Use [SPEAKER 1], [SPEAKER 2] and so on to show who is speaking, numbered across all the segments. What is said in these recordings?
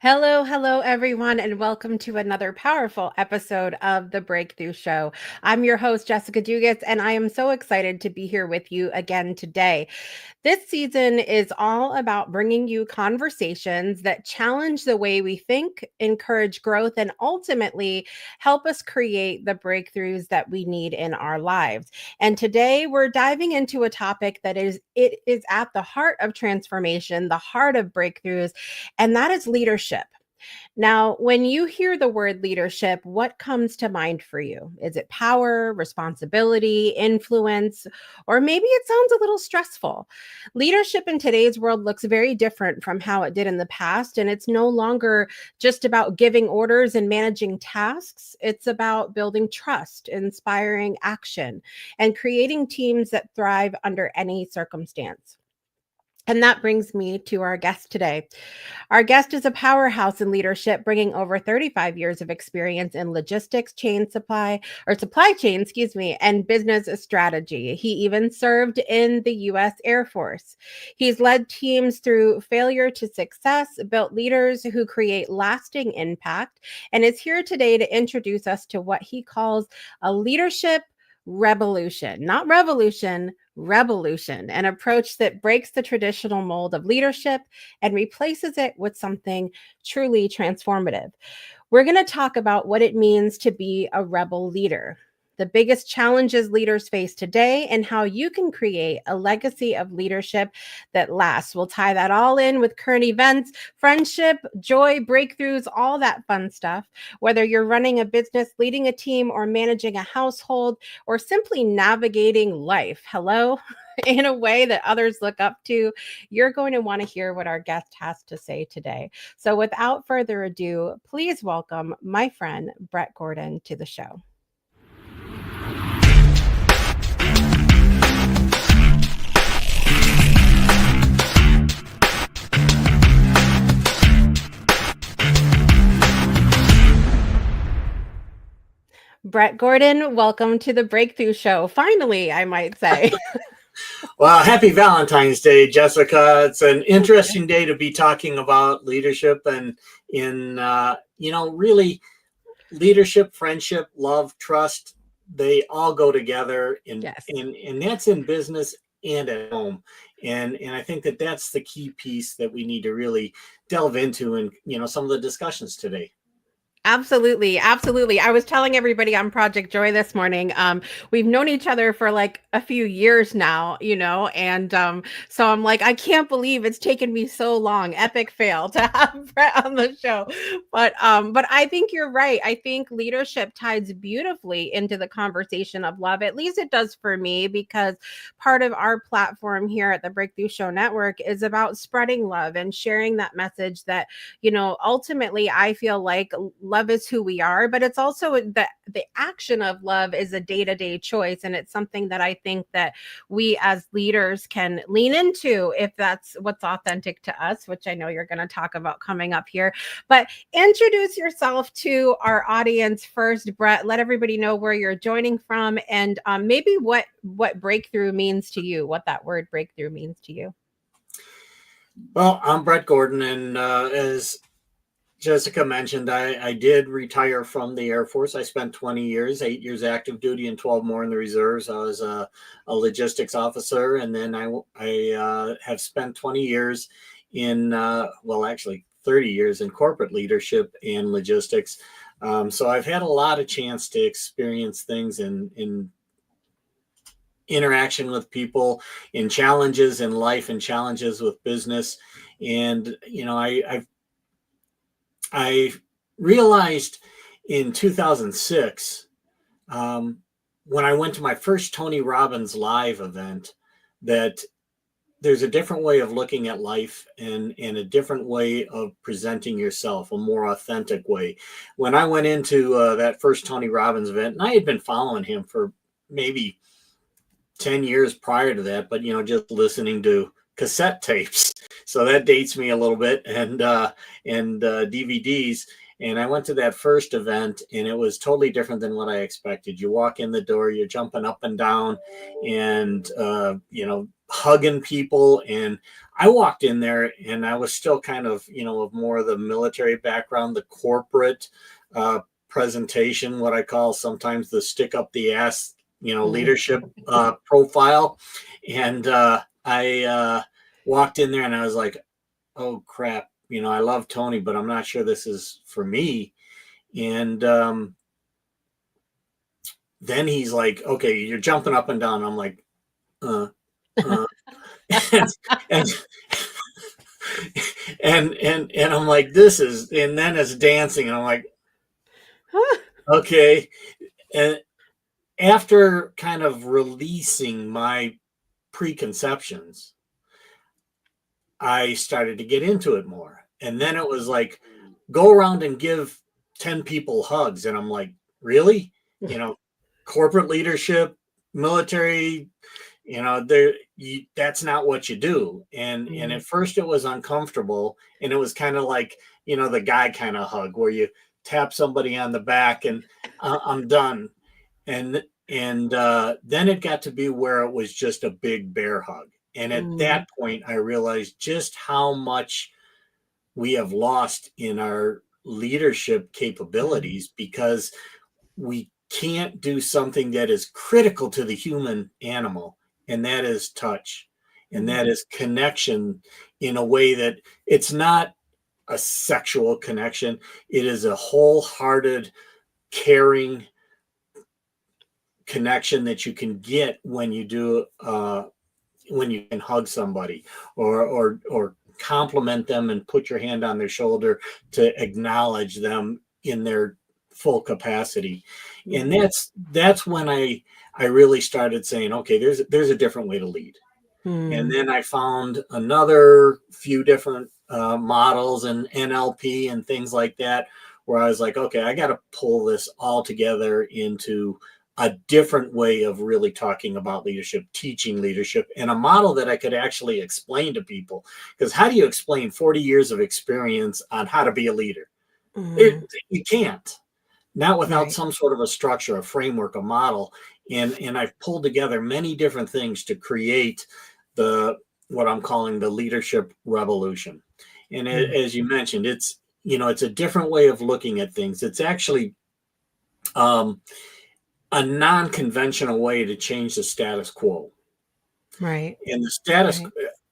[SPEAKER 1] Hello, hello, everyone, and welcome to another powerful episode of The Breakthrough Show. I'm your host, Jessica Dugas, and I am so excited to be here with you again today. This season is all about bringing you conversations that challenge the way we think, encourage growth, and ultimately help us create the breakthroughs that we need in our lives. And today we're diving into a topic that is at the heart of transformation, the heart of breakthroughs, and that is leadership. Now, when you hear the word leadership, what comes to mind for you? Is it power, responsibility, influence, or maybe it sounds a little stressful? Leadership in today's world looks very different from how it did in the past, and it's no longer just about giving orders and managing tasks. It's about building trust, inspiring action, and creating teams that thrive under any circumstance. And that brings me to our guest today. Our guest is a powerhouse in leadership, bringing over 35 years of experience in logistics, supply chain, and business strategy. He even served in the U.S. Air Force. He's led teams through failure to success, built leaders who create lasting impact, and is here today to introduce us to what he calls a leadership revolution, not revolution, revolution, an approach that breaks the traditional mold of leadership and replaces it with something truly transformative. We're going to talk about what it means to be a rebel leader, the biggest challenges leaders face today, and how you can create a legacy of leadership that lasts. We'll tie that all in with current events, friendship, joy, breakthroughs, all that fun stuff. Whether you're running a business, leading a team, or managing a household, or simply navigating life, hello, in a way that others look up to, you're going to want to hear what our guest has to say today. So without further ado, please welcome my friend Brett Gordon to the show. Brett Gordon, welcome to the Breakthrough Show. Finally, I might say.
[SPEAKER 2] Well, happy Valentine's Day, Jessica. It's an interesting day to be talking about leadership and really leadership, friendship, love, trust, they all go together
[SPEAKER 1] Yes.
[SPEAKER 2] and that's in business and at home. And I think that that's the key piece that we need to really delve into in, some of the discussions today.
[SPEAKER 1] Absolutely. Absolutely. I was telling everybody on Project Joy this morning, we've known each other for like a few years now, and so I'm like, I can't believe it's taken me so long, epic fail to have Brett on the show. But I think you're right. I think leadership ties beautifully into the conversation of love. At least it does for me, because part of our platform here at the Breakthrough Show Network is about spreading love and sharing that message that, ultimately I feel like love is who we are, but it's also the action of love is a day-to-day choice, and it's something that I think that we as leaders can lean into if that's what's authentic to us, which I know you're going to talk about coming up here. But introduce yourself to our audience first, Brett. Let everybody know where you're joining from, and maybe what breakthrough means to you, what that word breakthrough means to you.
[SPEAKER 2] Well, I'm Brett Gordon, and as Jessica mentioned, I did retire from the Air Force. I spent 20 years, 8 years active duty and 12 more in the reserves. I was a logistics officer. And then I have spent 20 years in, actually 30 years in corporate leadership and logistics. So I've had a lot of chance to experience things in interaction with people, in challenges in life and challenges with business. And, I realized in 2006, when I went to my first Tony Robbins live event, that there's a different way of looking at life and a different way of presenting yourself, a more authentic way. When I went into that first Tony Robbins event, and I had been following him for maybe 10 years prior to that, but, just listening to cassette tapes. So that dates me a little bit, and DVDs. And I went to that first event, and it was totally different than what I expected. You walk in the door, you're jumping up and down, and hugging people. And I walked in there and I was still kind of, of more of the military background, the corporate presentation, what I call sometimes the stick up the ass, leadership profile. And I walked in there and I was like, oh crap, I love Tony, but I'm not sure this is for me. And then he's like, okay, you're jumping up and down. I'm like, uh, and, and and I'm like, this is, and then it's dancing, and I'm like, okay. And after kind of releasing my preconceptions, I started to get into it more. And then it was like, go around and give 10 people hugs. And I'm like, really? Corporate leadership, military, that's not what you do. And at first it was uncomfortable, and it was kind of like, the guy kind of hug where you tap somebody on the back and I'm done. And then it got to be where it was just a big bear hug. And at that point, I realized just how much we have lost in our leadership capabilities because we can't do something that is critical to the human animal, and that is touch, and that is connection in a way that it's not a sexual connection. It is a wholehearted, caring connection that you can get when you do when you can hug somebody or compliment them and put your hand on their shoulder to acknowledge them in their full capacity. And that's when I really started saying, okay, there's a different way to lead. And then I found another few different models and NLP and things like that, where I was like, okay, I got to pull this all together into a different way of really talking about leadership, teaching leadership, and a model that I could actually explain to people. Because how do you explain 40 years of experience on how to be a leader? You can't, not without some sort of a structure, a framework, a model. And I've pulled together many different things to create what I'm calling the leadership revolution. And as you mentioned, it's a different way of looking at things. It's actually a non-conventional way to change the status quo.
[SPEAKER 1] Right.
[SPEAKER 2] And the status,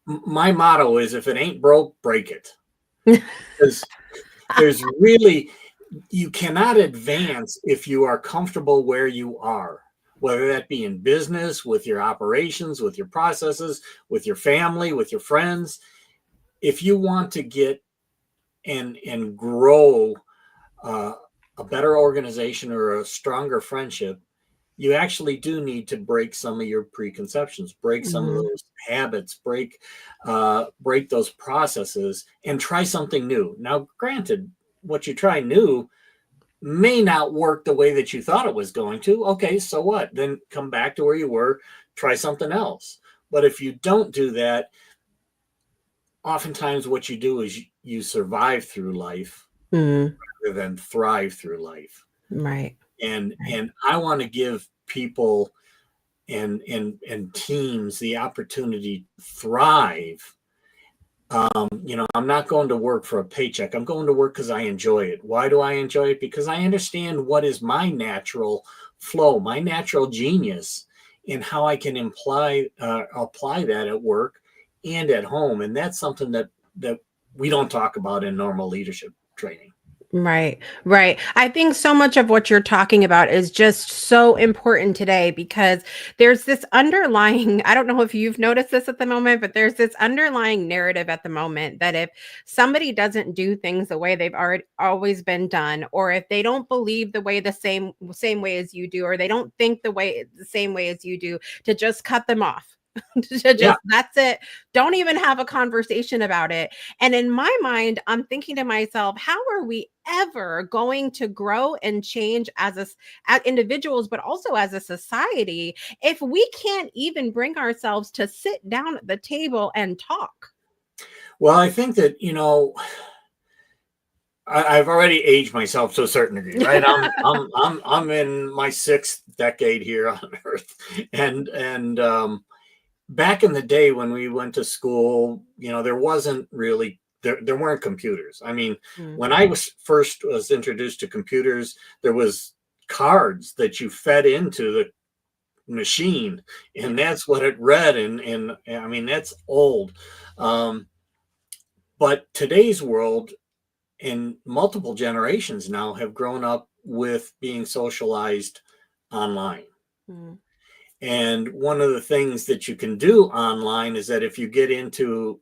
[SPEAKER 2] my motto is, if it ain't broke, break it. Because there's really, you cannot advance if you are comfortable where you are, whether that be in business, with your operations, with your processes, with your family, with your friends. If you want to get and grow a better organization or a stronger friendship, you actually do need to break some of your preconceptions, break some of those habits, break those processes, and try something new. Now, granted, what you try new may not work the way that you thought it was going to. Okay, so what? Then come back to where you were, try something else. But if you don't do that, oftentimes what you do is you survive through life rather than thrive through life.
[SPEAKER 1] Right.
[SPEAKER 2] And I want to give people and teams the opportunity to thrive. I'm not going to work for a paycheck. I'm going to work because I enjoy it. Why do I enjoy it? Because I understand what is my natural flow, my natural genius, and how I can apply that at work and at home. And that's something that we don't talk about in normal leadership training.
[SPEAKER 1] Right, right. I think so much of what you're talking about is just so important today because there's this underlying, I don't know if you've noticed this at the moment, but there's this underlying narrative at the moment that if somebody doesn't do things the way they've always been done, or if they don't believe the same way as you do, or they don't think the same way as you do, to just cut them off. That's it. Don't even have a conversation about it. And in my mind, I'm thinking to myself, how are we ever going to grow and change as individuals, but also as a society, if we can't even bring ourselves to sit down at the table and talk?
[SPEAKER 2] Well, I think that, I've already aged myself to a certain degree, right? I'm in my 6th decade here on Earth, and back in the day when we went to school, there wasn't really there weren't computers. I mean,
[SPEAKER 1] Mm.
[SPEAKER 2] when I was introduced to computers, there was cards that you fed into the machine, and that's what it read. And I mean, that's old. But today's world, and multiple generations now have grown up with being socialized online.
[SPEAKER 1] Mm.
[SPEAKER 2] And one of the things that you can do online is that if you get into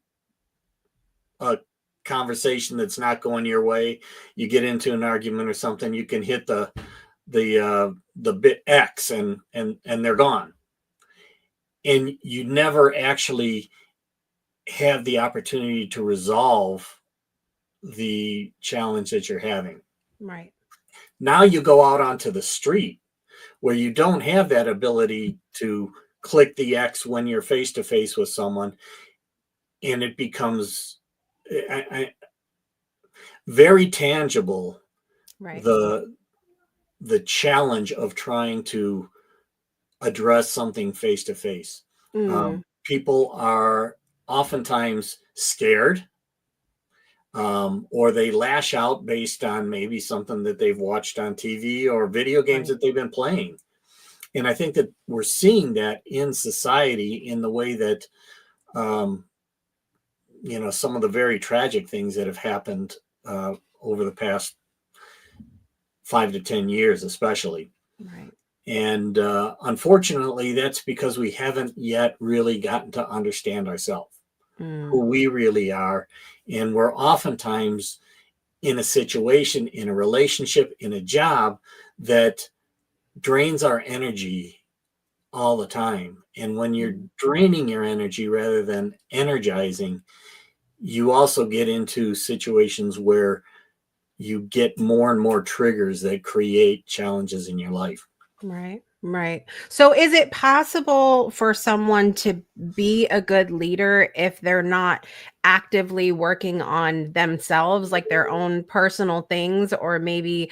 [SPEAKER 2] a conversation that's not going your way, you get into an argument or something, you can hit the bit X, and they're gone. And you never actually have the opportunity to resolve the challenge that you're having.
[SPEAKER 1] Right.
[SPEAKER 2] Now you go out onto the street where you don't have that ability to click the X when you're face to face with someone, and it becomes very tangible.
[SPEAKER 1] Right.
[SPEAKER 2] The challenge of trying to address something face to face. People are oftentimes scared, or they lash out based on maybe something that they've watched on TV or video games
[SPEAKER 1] Right.
[SPEAKER 2] that they've been playing. And I think that we're seeing that in society in the way that, some of the very tragic things that have happened over the past 5 to 10 years, especially.
[SPEAKER 1] Right.
[SPEAKER 2] And unfortunately, that's because we haven't yet really gotten to understand ourselves,
[SPEAKER 1] Mm.
[SPEAKER 2] who we really are. And we're oftentimes in a situation, in a relationship, in a job that drains our energy all the time. And when you're draining your energy rather than energizing, you also get into situations where you get more and more triggers that create challenges in your life.
[SPEAKER 1] Right. Right. So is it possible for someone to be a good leader if they're not actively working on themselves, like their own personal things, or maybe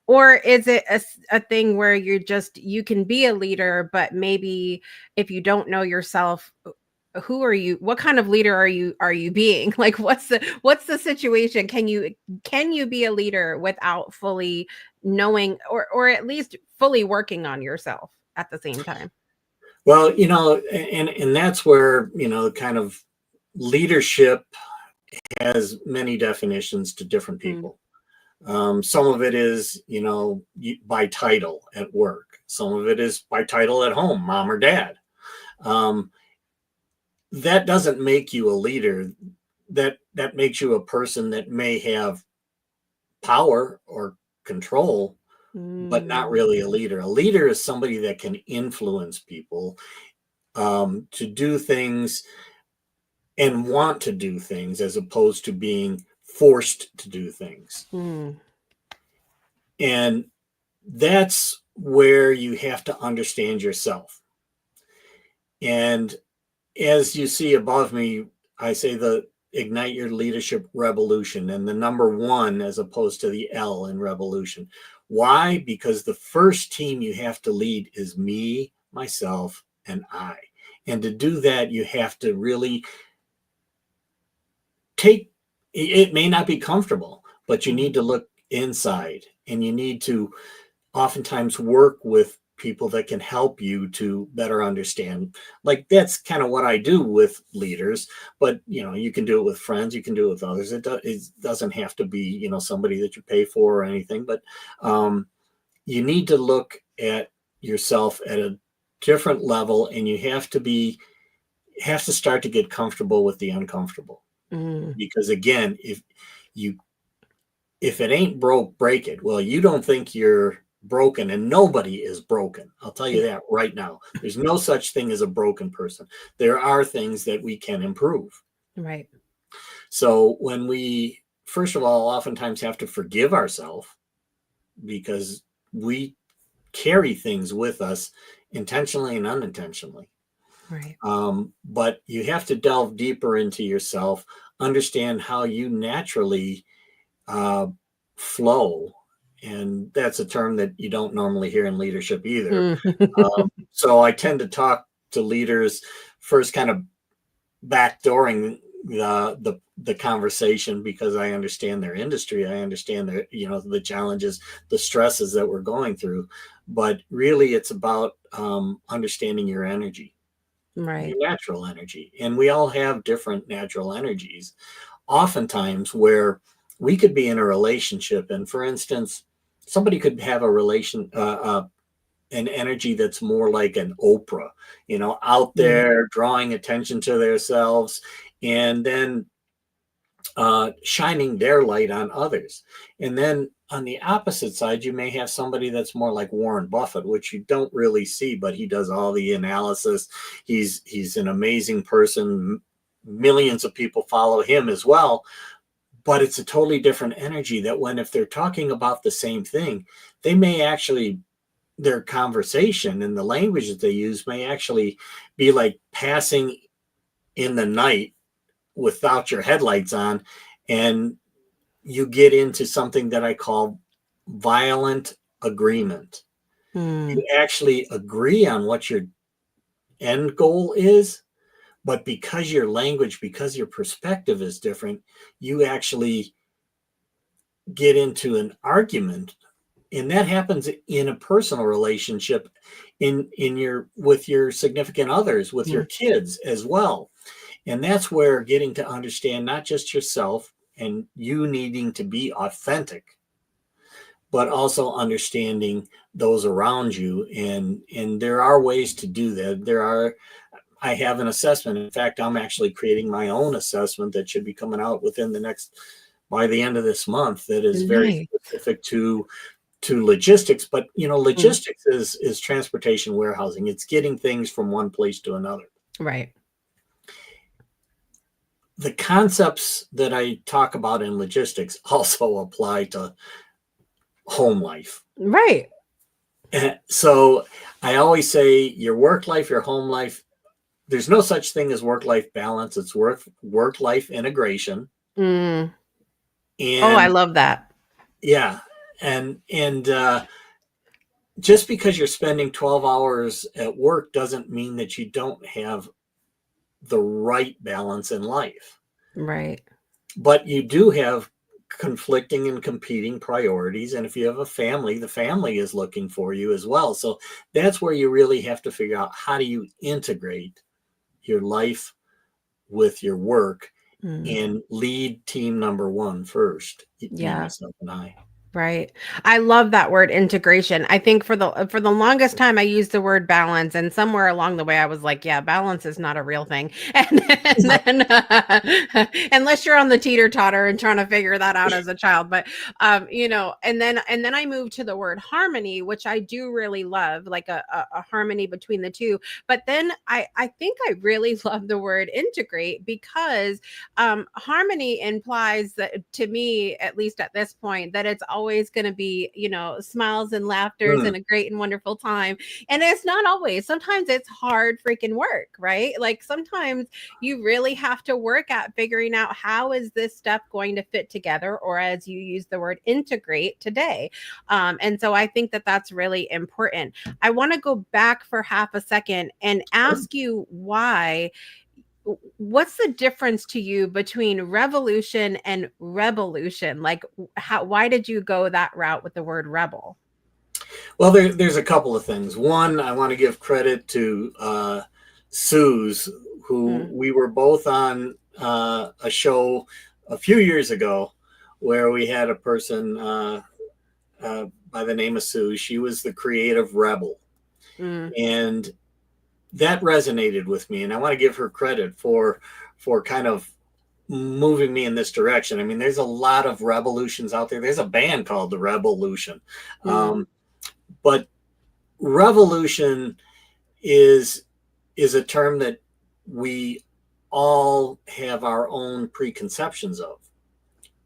[SPEAKER 1] or is it a thing where you can be a leader, but maybe if you don't know yourself, who are you, what kind of leader are you being? Like what's the situation? Can you be a leader without fully knowing, or at least fully working on yourself at the same time?
[SPEAKER 2] Well, and that's where, kind of leadership has many definitions to different
[SPEAKER 1] Mm.
[SPEAKER 2] people. Some of it is, by title at work. Some of it is by title at home, mom or dad. That doesn't make you a leader. That makes you a person that may have power or control, but not
[SPEAKER 1] Mm.
[SPEAKER 2] really a leader. A leader is somebody that can influence people to do things and want to do things, as opposed to being forced to do things.
[SPEAKER 1] Mm.
[SPEAKER 2] And that's where you have to understand yourself. And as you see above me, I say the ignite your leadership revolution, and the number 1 as opposed to the L in revolution. Why? Because the first team you have to lead is me, myself, and I. And to do that, you have to really it may not be comfortable, but you need to look inside, and you need to oftentimes work with people that can help you to better understand. Like, that's kind of what I do with leaders, but you can do it with friends, you can do it with others. It doesn't have to be somebody that you pay for or anything, but you need to look at yourself at a different level, and you have to start to get comfortable with the uncomfortable.
[SPEAKER 1] Mm.
[SPEAKER 2] Because again, if it ain't broke, break it. Well, you don't think you're broken, and nobody is broken. I'll tell you that right now. There's no such thing as a broken person. There are things that we can improve.
[SPEAKER 1] Right.
[SPEAKER 2] So when we, first of all, oftentimes have to forgive ourselves, because we carry things with us intentionally and unintentionally.
[SPEAKER 1] Right.
[SPEAKER 2] But you have to delve deeper into yourself, understand how you naturally flow. And that's a term that you don't normally hear in leadership either.
[SPEAKER 1] Mm.
[SPEAKER 2] So I tend to talk to leaders first kind of backdooring the conversation, because I understand their industry. I understand their, the challenges, the stresses that we're going through. But really, it's about understanding your energy,
[SPEAKER 1] Right.
[SPEAKER 2] your natural energy. And we all have different natural energies. Oftentimes, where we could be in a relationship, and for instance, somebody could have an energy that's more like an Oprah, out there drawing attention to themselves, and then shining their light on others. And then on the opposite side, you may have somebody that's more like Warren Buffett, which you don't really see, but he does all the analysis. He's an amazing person. Millions of people follow him as well. But it's a totally different energy, that if they're talking about the same thing, they may actually, their conversation and the language that they use may actually be like passing in the night without your headlights on, and you get into something that I call violent agreement. You actually agree on what your end goal is, but because your language, because your perspective is different, you actually get into an argument. And that happens in a personal relationship, with your significant others, with your kids as well. And that's where getting to understand not just yourself and you needing to be authentic, but also understanding those around you. And there are ways to do that. I have an assessment. In fact, I'm actually creating my own assessment that should be coming out by the end of this month, that is very specific to logistics. But logistics is transportation, warehousing. It's getting things from one place to another.
[SPEAKER 1] Right.
[SPEAKER 2] The concepts that I talk about in logistics also apply to home life.
[SPEAKER 1] Right.
[SPEAKER 2] So I always say your work life, your home life, there's no such thing as work-life balance. It's work-life integration.
[SPEAKER 1] And
[SPEAKER 2] I
[SPEAKER 1] love that.
[SPEAKER 2] Yeah. And just because you're spending 12 hours at work doesn't mean that you don't have the right balance in life.
[SPEAKER 1] Right.
[SPEAKER 2] But you do have conflicting and competing priorities. And if you have a family, the family is looking for you as well. So that's where you really have to figure out, how do you integrate your life with your work and lead team number one first. Me, myself, and I.
[SPEAKER 1] Right. I love that word integration. I think for the longest time I used the word balance, and somewhere along the way I was like, yeah, balance is not a real thing. And then unless you're on the teeter-totter and trying to figure that out as a child. But and then I moved to the word harmony, which I do really love, like a harmony between the two. But then I think I really love the word integrate, because harmony implies that, to me, at least at this point, that it's always going to be, smiles and laughters and a great and wonderful time. And it's not always. Sometimes it's hard freaking work, right? Like sometimes you really have to work at figuring out, how is this stuff going to fit together, or as you use the word, integrate today. And so I think that that's really important. I want to go back for half a second and ask you what's the difference to you between revolution and REBElution? Like, why did you go that route with the word rebel?
[SPEAKER 2] Well, there's a couple of things. One, I want to give credit to Suze, who we were both on a show a few years ago where we had a person by the name of Suze. She was the creative rebel. And that resonated with me, and I want to give her credit for kind of moving me in this direction. I mean, there's a lot of revolutions out there. There's a band called the REBElution, but revolution is a term that we all have our own preconceptions of.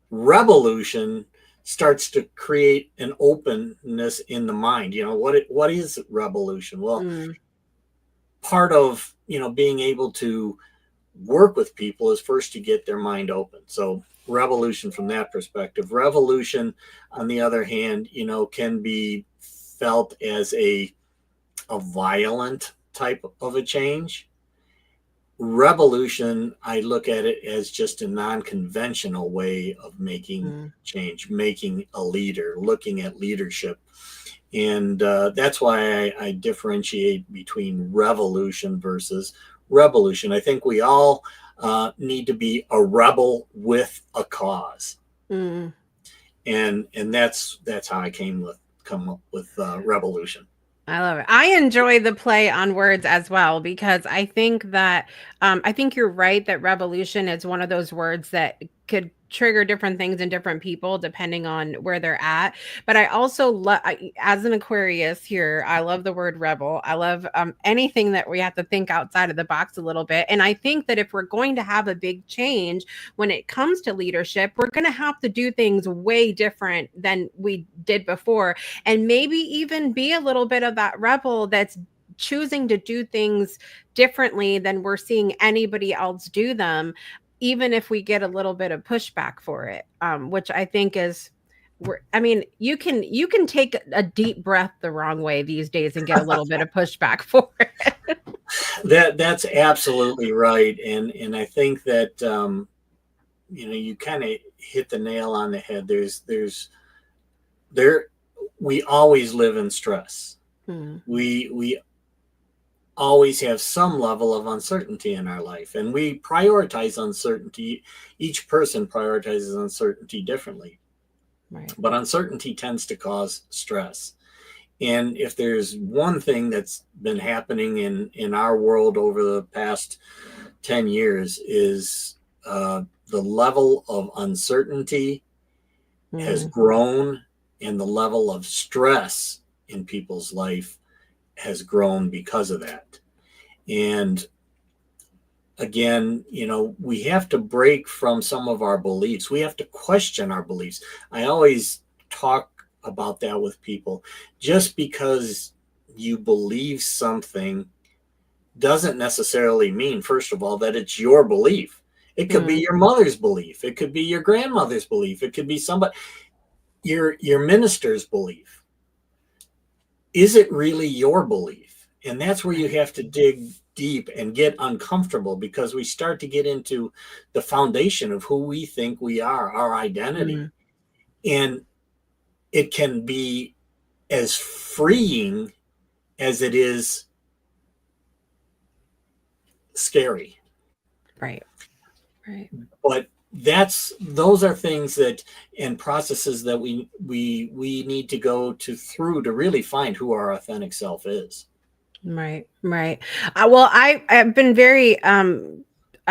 [SPEAKER 2] Revolution starts to create an openness in the mind. What is revolution? Well, part of being able to work with people is first to get their mind open. So revolution from that perspective. Revolution, on the other hand, can be felt as a violent type of a change. Revolution, I look at it as just a non-conventional way of making change, making a leader, looking at leadership. And that's why I differentiate between revolution versus revolution. I think we all need to be a rebel with a cause. And that's how I come up with revolution.
[SPEAKER 1] I love it. I enjoy the play on words as well, because I think that I think you're right that revolution is one of those words that could trigger different things in different people depending on where they're at. But I also love, as an Aquarius here, I love the word rebel. I love anything that we have to think outside of the box a little bit. And I think that if we're going to have a big change when it comes to leadership, we're going to have to do things way different than we did before, and maybe even be a little bit of that rebel that's choosing to do things differently than we're seeing anybody else do them, even if we get a little bit of pushback for it, which I think is, I mean, you can take a deep breath the wrong way these days and get a little bit of pushback for it.
[SPEAKER 2] That's absolutely right, and I think that you kind of hit the nail on the head. We always live in stress. We always have some level of uncertainty in our life, and we prioritize uncertainty. Each person prioritizes uncertainty differently, right? But uncertainty tends to cause stress. And if there's one thing that's been happening in our world over the past 10 years is the level of uncertainty has grown, and the level of stress in people's life has grown because of that. And again, we have to break from some of our beliefs. We have to question our beliefs. I always talk about that with people. Just because you believe something doesn't necessarily mean, first of all, that it's your belief. It could be your mother's belief. It could be your grandmother's belief. It could be your minister's belief. Is it really your belief? And that's where you have to dig deep and get uncomfortable, because we start to get into the foundation of who we think we are, our identity. And it can be as freeing as it is scary.
[SPEAKER 1] Right.
[SPEAKER 2] But those are things and processes that we need to go through to really find who our authentic self is.
[SPEAKER 1] Right. Well, I've been very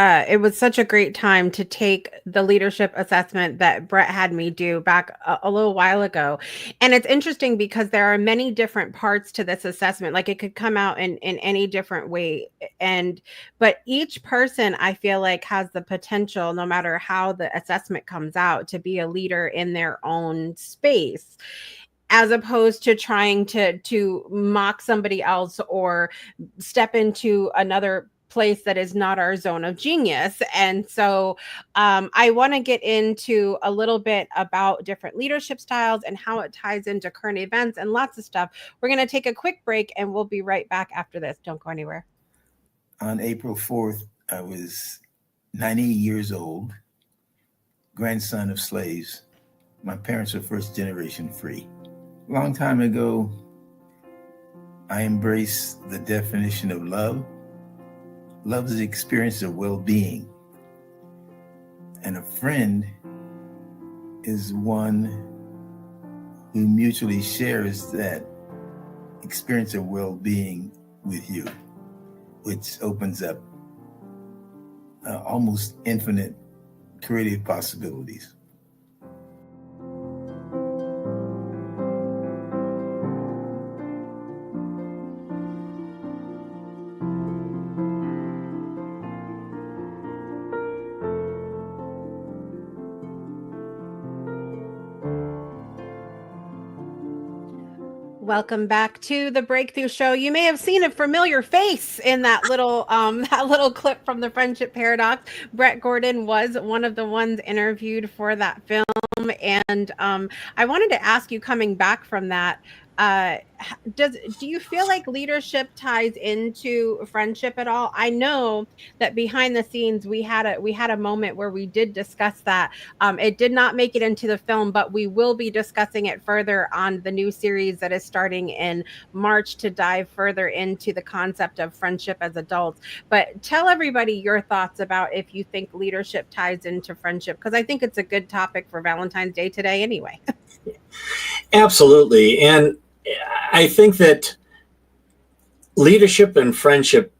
[SPEAKER 1] it was such a great time to take the leadership assessment that Brett had me do back a little while ago. And it's interesting because there are many different parts to this assessment. Like, it could come out in any different way. But each person, I feel like, has the potential, no matter how the assessment comes out, to be a leader in their own space, as opposed to trying to mock somebody else or step into another place that is not our zone of genius. And so I want to get into a little bit about different leadership styles and how it ties into current events and lots of stuff. We're going to take a quick break and we'll be right back after this. Don't go anywhere.
[SPEAKER 3] On April 4th, I was 90 years old, grandson of slaves. My parents were first generation free. A long time ago, I embraced the definition of love. Love is the experience of well-being. And a friend is one who mutually shares that experience of well-being with you, which opens up almost infinite creative possibilities.
[SPEAKER 1] Welcome back to the Breakthrough Show. You may have seen a familiar face in that little clip from the Friendship Paradox. Brett Gordon was one of the ones interviewed for that film. And I wanted to ask you, coming back from that, Do you feel like leadership ties into friendship at all? I know that behind the scenes we had a moment where we did discuss that. It did not make it into the film, but we will be discussing it further on the new series that is starting in March to dive further into the concept of friendship as adults. But tell everybody your thoughts about if you think leadership ties into friendship, because I think it's a good topic for Valentine's Day today anyway.
[SPEAKER 2] Absolutely. And I think that leadership and friendship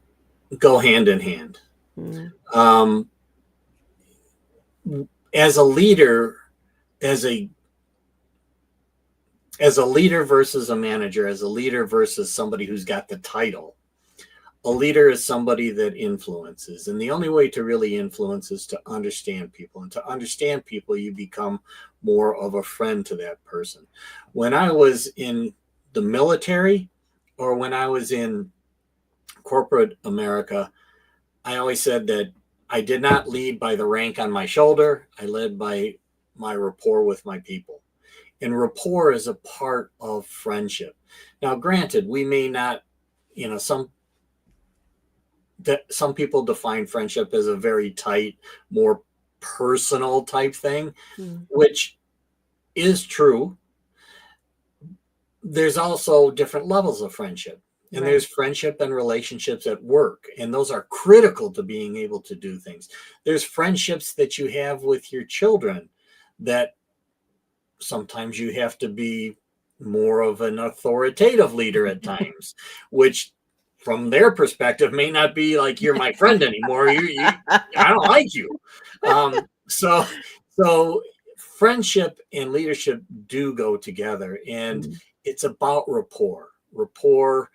[SPEAKER 2] go hand in hand.
[SPEAKER 1] Mm.
[SPEAKER 2] As a leader, as a leader versus a manager, as a leader versus somebody who's got the title, a leader is somebody that influences. And the only way to really influence is to understand people. And to understand people, you become more of a friend to that person. When I was in the military or when I was in corporate America, I always said that I did not lead by the rank on my shoulder. I led by my rapport with my people. And rapport is a part of friendship. Now, granted, we may not, some people define friendship as a very tight, more personal type thing, which is true. There's also different levels of friendship. And there's friendship and relationships at work. And those are critical to being able to do things. There's friendships that you have with your children that sometimes you have to be more of an authoritative leader at times, which from their perspective may not be like, you're my friend anymore. I don't like you. So friendship and leadership do go together, and it's about rapport. Rapport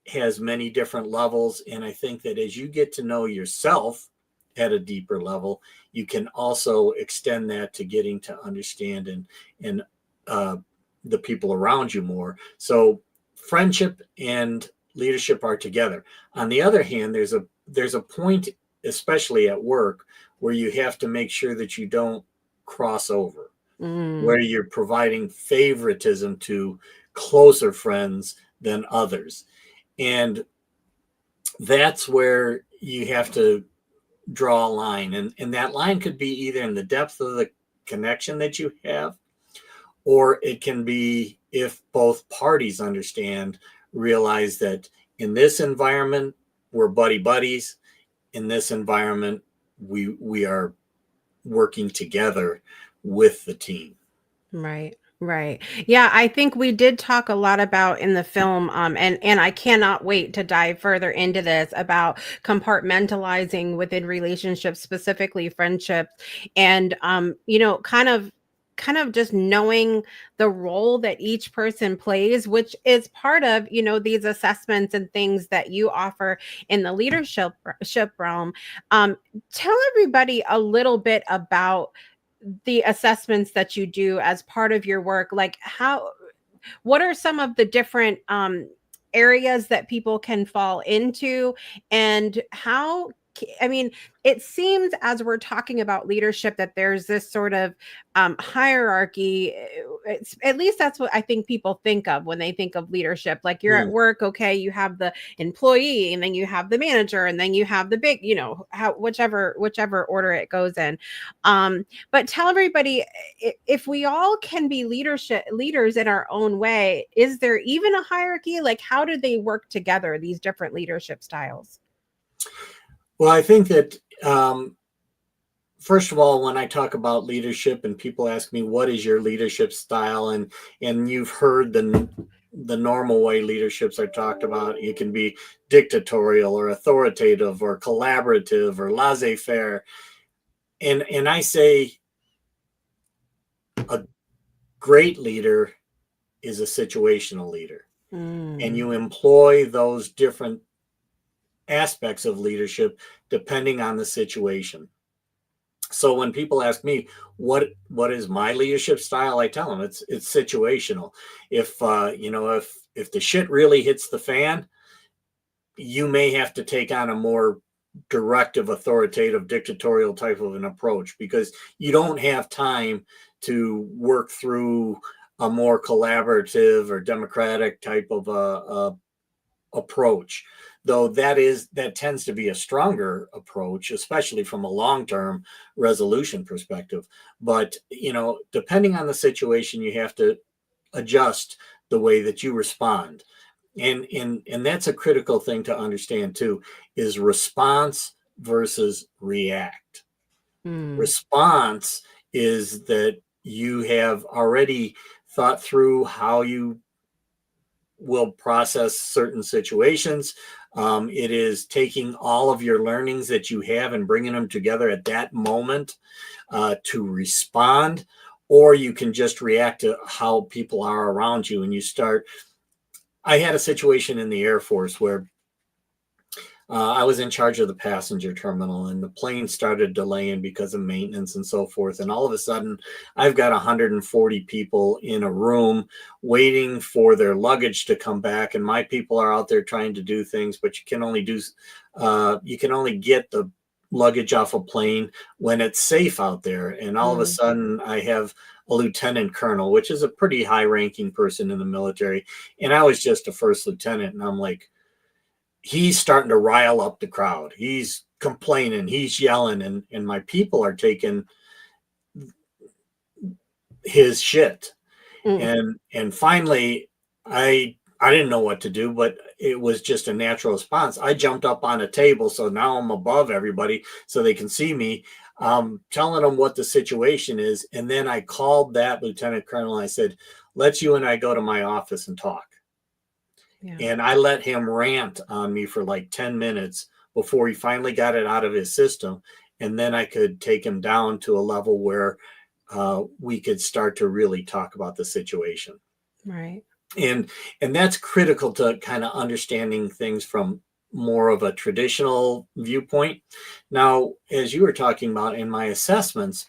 [SPEAKER 2] has many different levels. And I think that as you get to know yourself at a deeper level, you can also extend that to getting to understand and the people around you more. So friendship and leadership are together. On the other hand, there's a point, especially at work, where you have to make sure that you don't cross over, where you're providing favoritism to closer friends than others. And that's where you have to draw a line. And that line could be either in the depth of the connection that you have, or it can be if both parties realize that in this environment, we're buddies. In this environment, we are working together with the team.
[SPEAKER 1] Right. Right. Yeah, I think we did talk a lot about in the film, and I cannot wait to dive further into this about compartmentalizing within relationships, specifically friendships, and kind of just knowing the role that each person plays, which is part of, these assessments and things that you offer in the leadership realm. Tell everybody a little bit about the assessments that you do as part of your work. Like what are some of the different areas that people can fall into, and how, I mean, it seems as we're talking about leadership that there's this sort of hierarchy. It's, at least that's what I think people think of when they think of leadership. Like you're at work, okay, you have the employee, and then you have the manager, and then you have the big, whichever order it goes in. But tell everybody, if we all can be leaders in our own way, is there even a hierarchy? Like, how do they work together, these different leadership styles?
[SPEAKER 2] Well, I think that first of all, when I talk about leadership and people ask me, what is your leadership style? And you've heard the normal way leaderships are talked about. It can be dictatorial or authoritative or collaborative or laissez-faire. And I say a great leader is a situational leader. And you employ those different aspects of leadership depending on the situation. So when people ask me what is my leadership style, I tell them it's situational. If if the shit really hits the fan, you may have to take on a more directive, authoritative, dictatorial type of an approach, because you don't have time to work through a more collaborative or democratic type of approach, though that tends to be a stronger approach, especially from a long-term resolution perspective. But depending on the situation, you have to adjust the way that you respond. And that's a critical thing to understand too, is response versus react. Response is that you have already thought through how you will process certain situations. It is taking all of your learnings that you have and bringing them together at that moment to respond, or you can just react to how people are around you. And I had a situation in the Air Force where I was in charge of the passenger terminal, and the plane started delaying because of maintenance and so forth. And all of a sudden, I've got 140 people in a room waiting for their luggage to come back. And my people are out there trying to do things, but you can only get the luggage off a plane when it's safe out there. And all of a sudden, I have a lieutenant colonel, which is a pretty high-ranking person in the military. And I was just a first lieutenant. And I'm like, he's starting to rile up the crowd. He's complaining, he's yelling, and my people are taking his shit. And finally, I didn't know what to do, but it was just a natural response. I jumped up on a table, so now I'm above everybody so they can see me, telling them what the situation is. And then I called that lieutenant colonel and I said, let's you and I go to my office and talk. Yeah. And I let him rant on me for like 10 minutes before he finally got it out of his system. And then I could take him down to a level where we could start to really talk about the situation.
[SPEAKER 1] Right.
[SPEAKER 2] And that's critical to kind of understanding things from more of a traditional viewpoint. Now, as you were talking about in my assessments,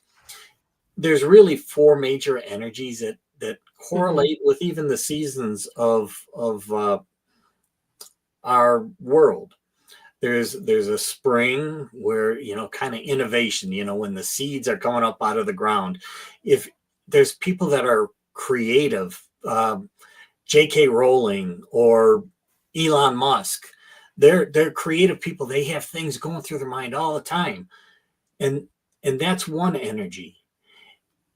[SPEAKER 2] there's really 4 major energies that correlate with even the seasons of our world. There's a spring where, kind of innovation, when the seeds are coming up out of the ground. If there's people that are creative, J.K. Rowling or Elon Musk, they're creative people. They have things going through their mind all the time. And that's one energy.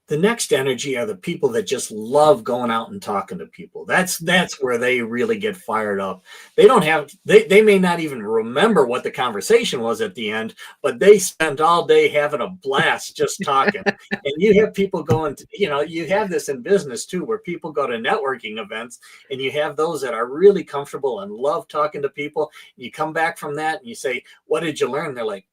[SPEAKER 2] The next energy are the people that just love going out and talking to people. That's where they really get fired up. They may not even remember what the conversation was at the end, but they spent all day having a blast just talking. And you have people going to, you have this in business too, where people go to networking events and you have those that are really comfortable and love talking to people. You come back from that and you say, what did you learn? They're like,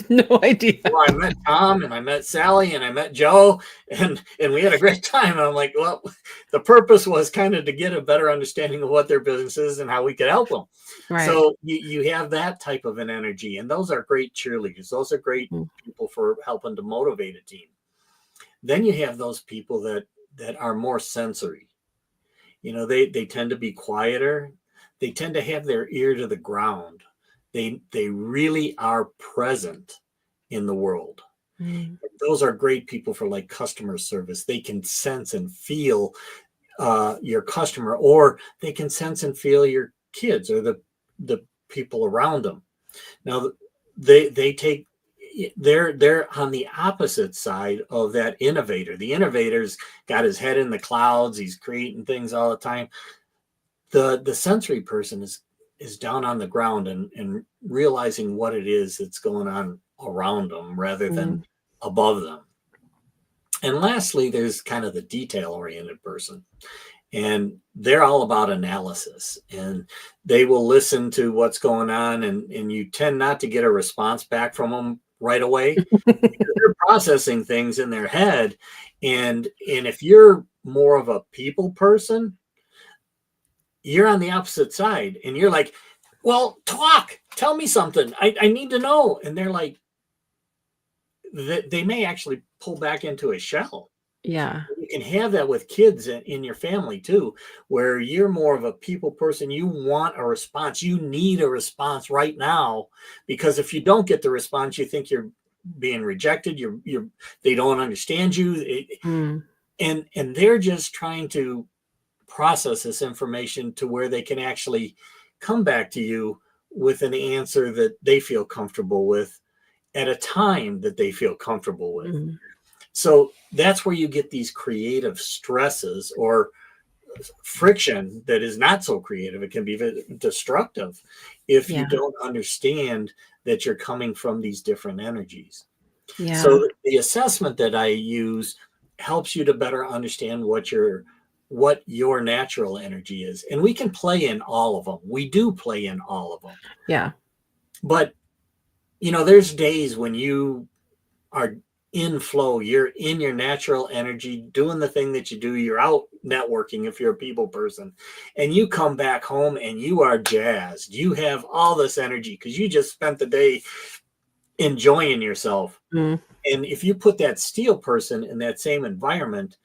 [SPEAKER 1] no idea.
[SPEAKER 2] Well, I met Tom and I met Sally and I met Joe and we had a great time. And I'm like, well, the purpose was kind of to get a better understanding of what their business is and how we could help them. Right. So you have that type of an energy, and those are great cheerleaders. Those are great people for helping to motivate a team. Then you have those people that are more sensory. They tend to be quieter. They tend to have their ear to the ground. They really are present in the world. Those are great people for like customer service. They can sense and feel your customer, or they can sense and feel your kids or the people around them. Now they're on the opposite side of that innovator. The innovator's got his head in the clouds. He's creating things all the time. The sensory person is down on the ground and realizing what it is that's going on around them rather than above them. And lastly, there's kind of the detail-oriented person. And they're all about analysis. And they will listen to what's going on, and you tend not to get a response back from them right away. They're processing things in their head. And if you're more of a people person, you're on the opposite side and you're like, well, tell me something. I need to know. And they're like, they may actually pull back into a shell.
[SPEAKER 1] Yeah.
[SPEAKER 2] You can have that with kids in your family too, where you're more of a people person. You want a response. You need a response right now, because if you don't get the response, you think you're being rejected. They don't understand you. and they're just trying to process this information to where they can actually come back to you with an answer that they feel comfortable with at a time that they feel comfortable with.
[SPEAKER 1] Mhm.
[SPEAKER 2] So that's where you get these creative stresses or friction that is not so creative. It can be destructive if you
[SPEAKER 1] Yeah.
[SPEAKER 2] don't understand that you're coming from these different energies.
[SPEAKER 1] Yeah.
[SPEAKER 2] So the assessment that I use helps you to better understand what your natural energy is. And we can play in all of them. We do play in all of them.
[SPEAKER 1] Yeah.
[SPEAKER 2] But there's days when you are in flow, you're in your natural energy, doing the thing that you do, you're out networking if you're a people person, and you come back home and you are jazzed. You have all this energy because you just spent the day enjoying yourself.
[SPEAKER 1] Mm.
[SPEAKER 2] And if you put that steel person in that same environment,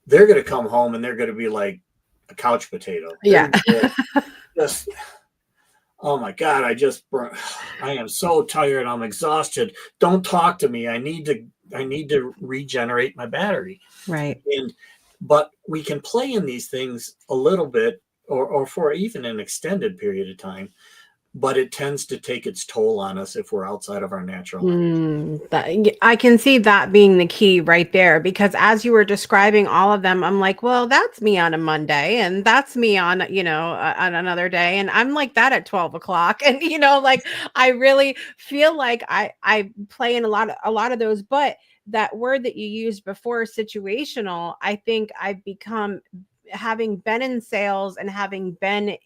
[SPEAKER 2] they're going to come home and they're going to be like a couch potato.
[SPEAKER 1] Yeah.
[SPEAKER 2] Just, oh my God, I am so tired. I'm exhausted. Don't talk to me. I need to regenerate my battery.
[SPEAKER 1] Right.
[SPEAKER 2] But we can play in these things a little bit or for even an extended period of time, but it tends to take its toll on us if we're outside of our natural energy.
[SPEAKER 1] I can see that being the key right there, because as you were describing all of them, I'm like, well, that's me on a Monday, and that's me on, on another day. And I'm like that at 12 o'clock. And, like, I really feel like I play in a lot of those, but that word that you used before, situational, I think I've become, having been in sales and having been,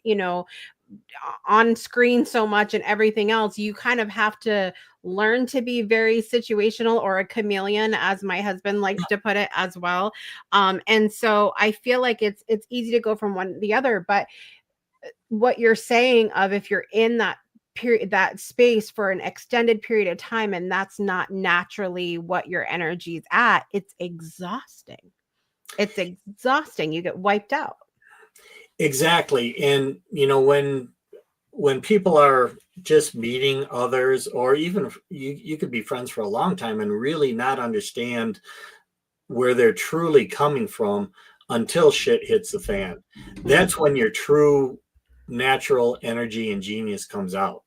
[SPEAKER 1] on screen so much and everything else, you kind of have to learn to be very situational, or a chameleon, as my husband likes to put it as well. And so I feel like it's easy to go from one to the other. But what you're saying, of if you're in that period, that space for an extended period of time, and that's not naturally what your energy's at, it's exhausting. You get wiped out.
[SPEAKER 2] Exactly. And when people are just meeting others, or even you could be friends for a long time and really not understand where they're truly coming from until shit hits the fan. That's when your true natural energy and genius comes out.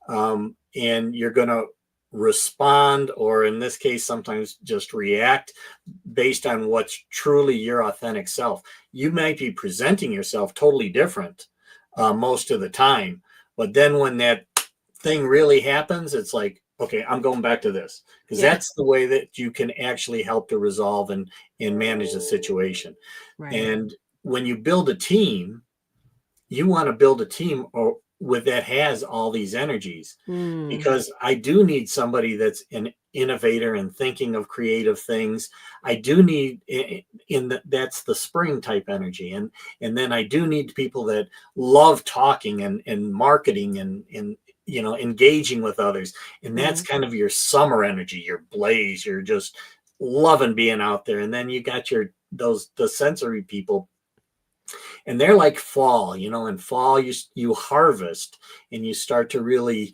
[SPEAKER 2] And you're going to respond, or in this case, sometimes just react based on what's truly your authentic self. You might be presenting yourself totally different most of the time, but then when that thing really happens, it's like, okay, I'm going back to this, because that's the way that you can actually help to resolve and manage the situation.
[SPEAKER 1] Right.
[SPEAKER 2] And when you build a team, you want to build a team that has all these energies, because I do need somebody that's an innovator and thinking of creative things. I do need that's the spring type energy, and then I do need people that love talking and marketing and engaging with others, and that's kind of your summer energy, your blaze. You're just loving being out there. And then you got the sensory people, and they're like fall. In fall you harvest, and you start to really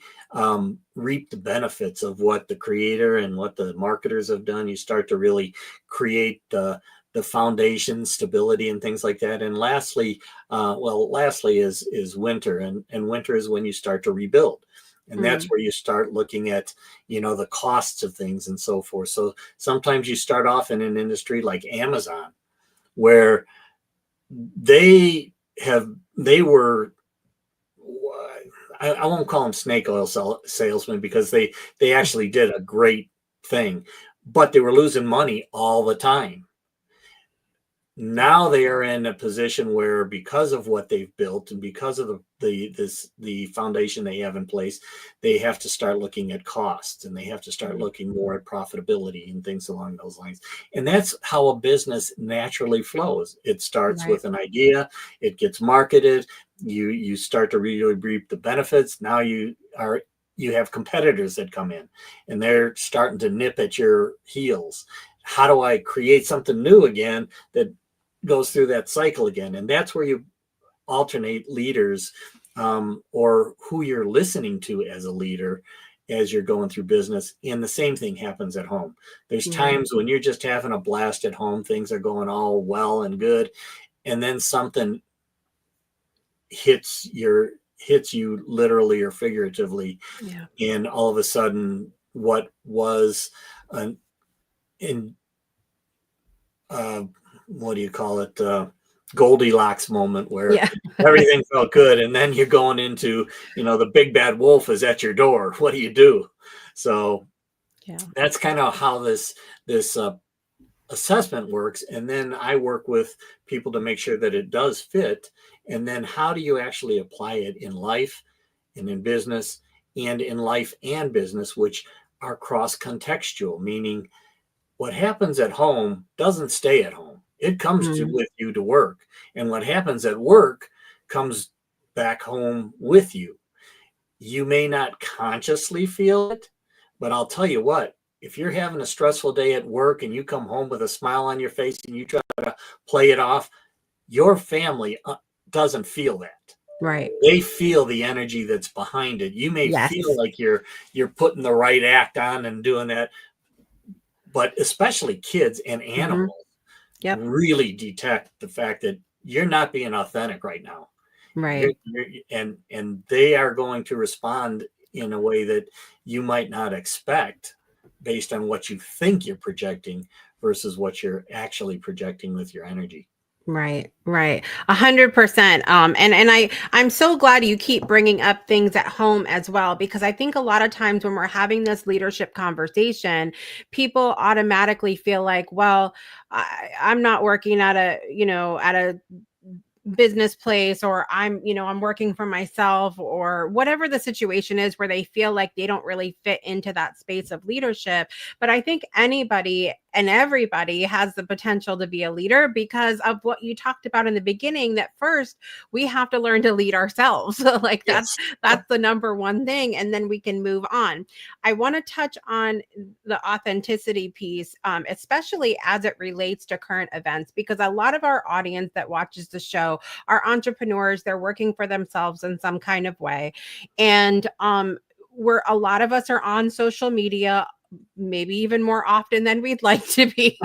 [SPEAKER 2] reap the benefits of what the creator and what the marketers have done. You start to really create the foundation, stability, and things like that. And lastly is winter, and winter is when you start to rebuild. And that's where you start looking at, the costs of things and so forth. So sometimes you start off in an industry like Amazon, where they were, I won't call them snake oil salesmen, because they actually did a great thing, but they were losing money all the time. Now they are in a position where, because of what they've built and because of the foundation they have in place, they have to start looking at costs, and they have to start looking more at profitability and things along those lines. And that's how a business naturally flows. It starts with an idea, it gets marketed, you start to really reap the benefits. Now you have competitors that come in, and they're starting to nip at your heels. How do I create something new again that goes through that cycle again? And that's where you alternate leaders, or who you're listening to as a leader, as you're going through business. And the same thing happens at home. There's times when you're just having a blast at home, things are going all well and good, and then something hits you literally or figuratively, and all of a sudden what was an what do you call it, Goldilocks moment where everything felt good, and then you're going into, the big bad wolf is at your door. What do you do? So that's kind of how this assessment works. And then I work with people to make sure that it does fit. And then how do you actually apply it in life and in business, and in life and business, which are cross-contextual, meaning what happens at home doesn't stay at home. It comes with you to work. And what happens at work comes back home with you. You may not consciously feel it, but I'll tell you what, if you're having a stressful day at work and you come home with a smile on your face and you try to play it off, your family doesn't feel that.
[SPEAKER 1] Right.
[SPEAKER 2] They feel the energy that's behind it. You may feel like you're putting the right act on and doing that, but especially kids and animals really detect the fact that you're not being authentic right now.
[SPEAKER 1] Right.
[SPEAKER 2] And they are going to respond in a way that you might not expect based on what you think you're projecting versus what you're actually projecting with your energy.
[SPEAKER 1] Right. 100%. And I'm so glad you keep bringing up things at home as well, because I think a lot of times when we're having this leadership conversation, people automatically feel like, well, I'm not working at a business place, or I'm working for myself, or whatever the situation is where they feel like they don't really fit into that space of leadership. But I think anybody and everybody has the potential to be a leader, because of what you talked about in the beginning, that first we have to learn to lead ourselves. Like that's the number one thing, and then we can move on. I want to touch on the authenticity piece, especially as it relates to current events, because a lot of our audience that watches the show are entrepreneurs. They're working for themselves in some kind of way, and a lot of us are on social media, maybe even more often than we'd like to be.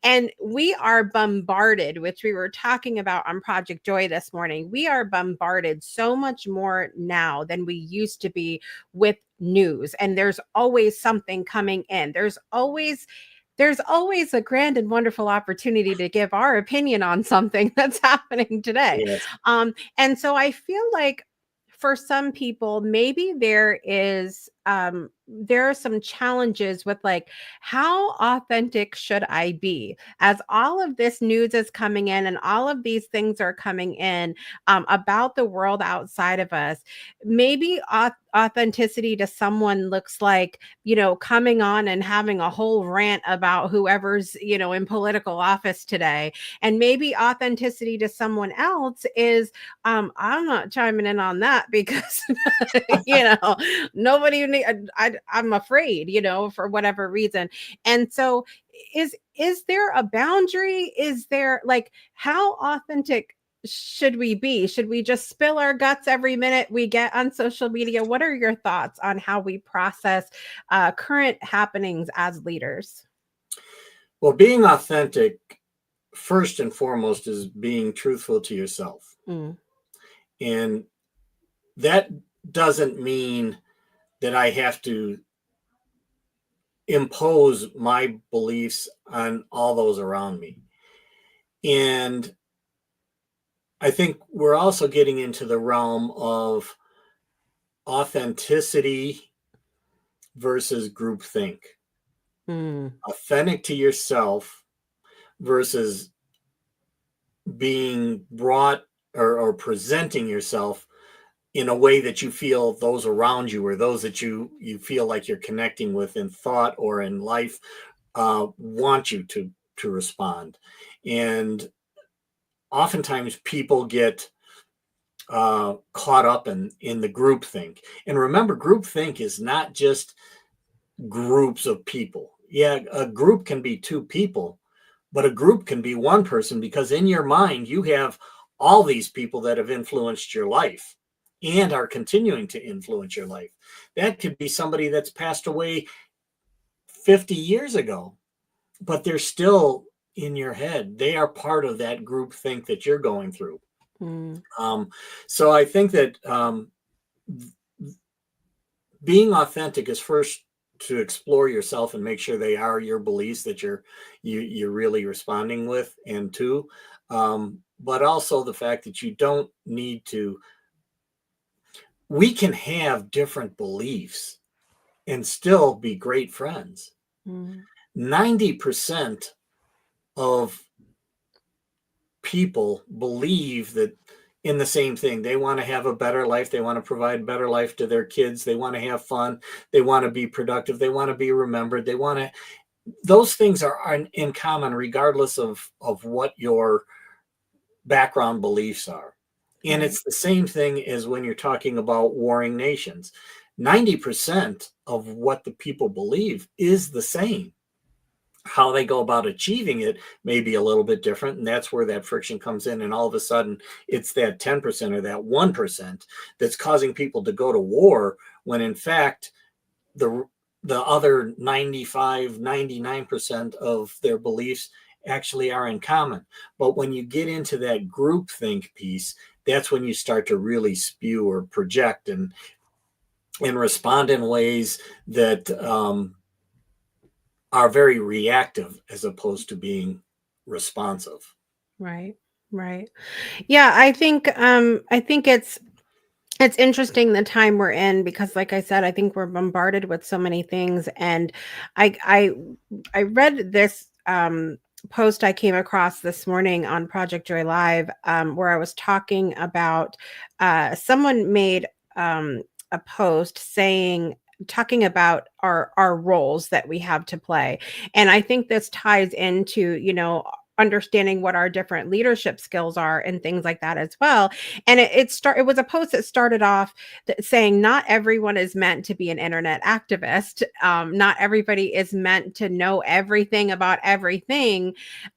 [SPEAKER 1] and we are bombarded, which we were talking about on Project Joy this morning. We are bombarded so much more now than we used to be with news. And there's always something coming in. There's always a grand and wonderful opportunity to give our opinion on something that's happening today. And so I feel like for some people, maybe there are some challenges with, like, how authentic should I be as all of this news is coming in and all of these things are coming in about the world outside of us. Maybe authenticity to someone looks like, coming on and having a whole rant about whoever's, in political office today. And maybe authenticity to someone else is, I'm not chiming in on that because, nobody, I'm afraid, for whatever reason. And so is there a boundary? Is there, like, how authentic should we be? Should we just spill our guts every minute we get on social media? What are your thoughts on how we process current happenings as leaders?
[SPEAKER 2] Well, being authentic, first and foremost, is being truthful to yourself. And that doesn't mean that I have to impose my beliefs on all those around me. And I think we're also getting into the realm of authenticity versus groupthink. Authentic to yourself versus being brought or presenting yourself in a way that you feel those around you, or those that you feel like you're connecting with in thought or in life, want you to respond. And oftentimes people get caught up in the groupthink. And remember, groupthink is not just groups of people. Yeah, a group can be two people, but a group can be one person, because in your mind you have all these people that have influenced your life. and are continuing to influence your life. That could be somebody that's passed away 50 years ago, but they're still in your head. They are part of that group think that you're going through. So I think that being authentic is first to explore yourself and make sure they are your beliefs that you're really responding with, and two, but also the fact that you don't need to. We can have different beliefs and still be great friends. 90% of people believe that in the same thing. They want to have a better life. They want to provide a better life to their kids. They want to have fun. They want to be productive. They want to be remembered. They want to, those things are in common regardless of what your background beliefs are. And it's the same thing as when you're talking about warring nations. 90% of what the people believe is the same. How they go about achieving it may be a little bit different. And that's where that friction comes in. And all of a sudden, it's that 10% or that 1% that's causing people to go to war, when in fact, the other 95, 99% of their beliefs actually are in common. But when you get into that groupthink piece, that's when you start to really spew or project and respond in ways that are very reactive as opposed to being responsive.
[SPEAKER 1] Right. Yeah, I think it's interesting the time we're in, because like I said, I think we're bombarded with so many things. And I read this post I came across this morning on Project Joy Live, where I was talking about someone made a post talking about our roles that we have to play. And I think this ties into, understanding what our different leadership skills are and things like that as well. And it was a post that started off saying not everyone is meant to be an internet activist. Not everybody is meant to know everything about everything.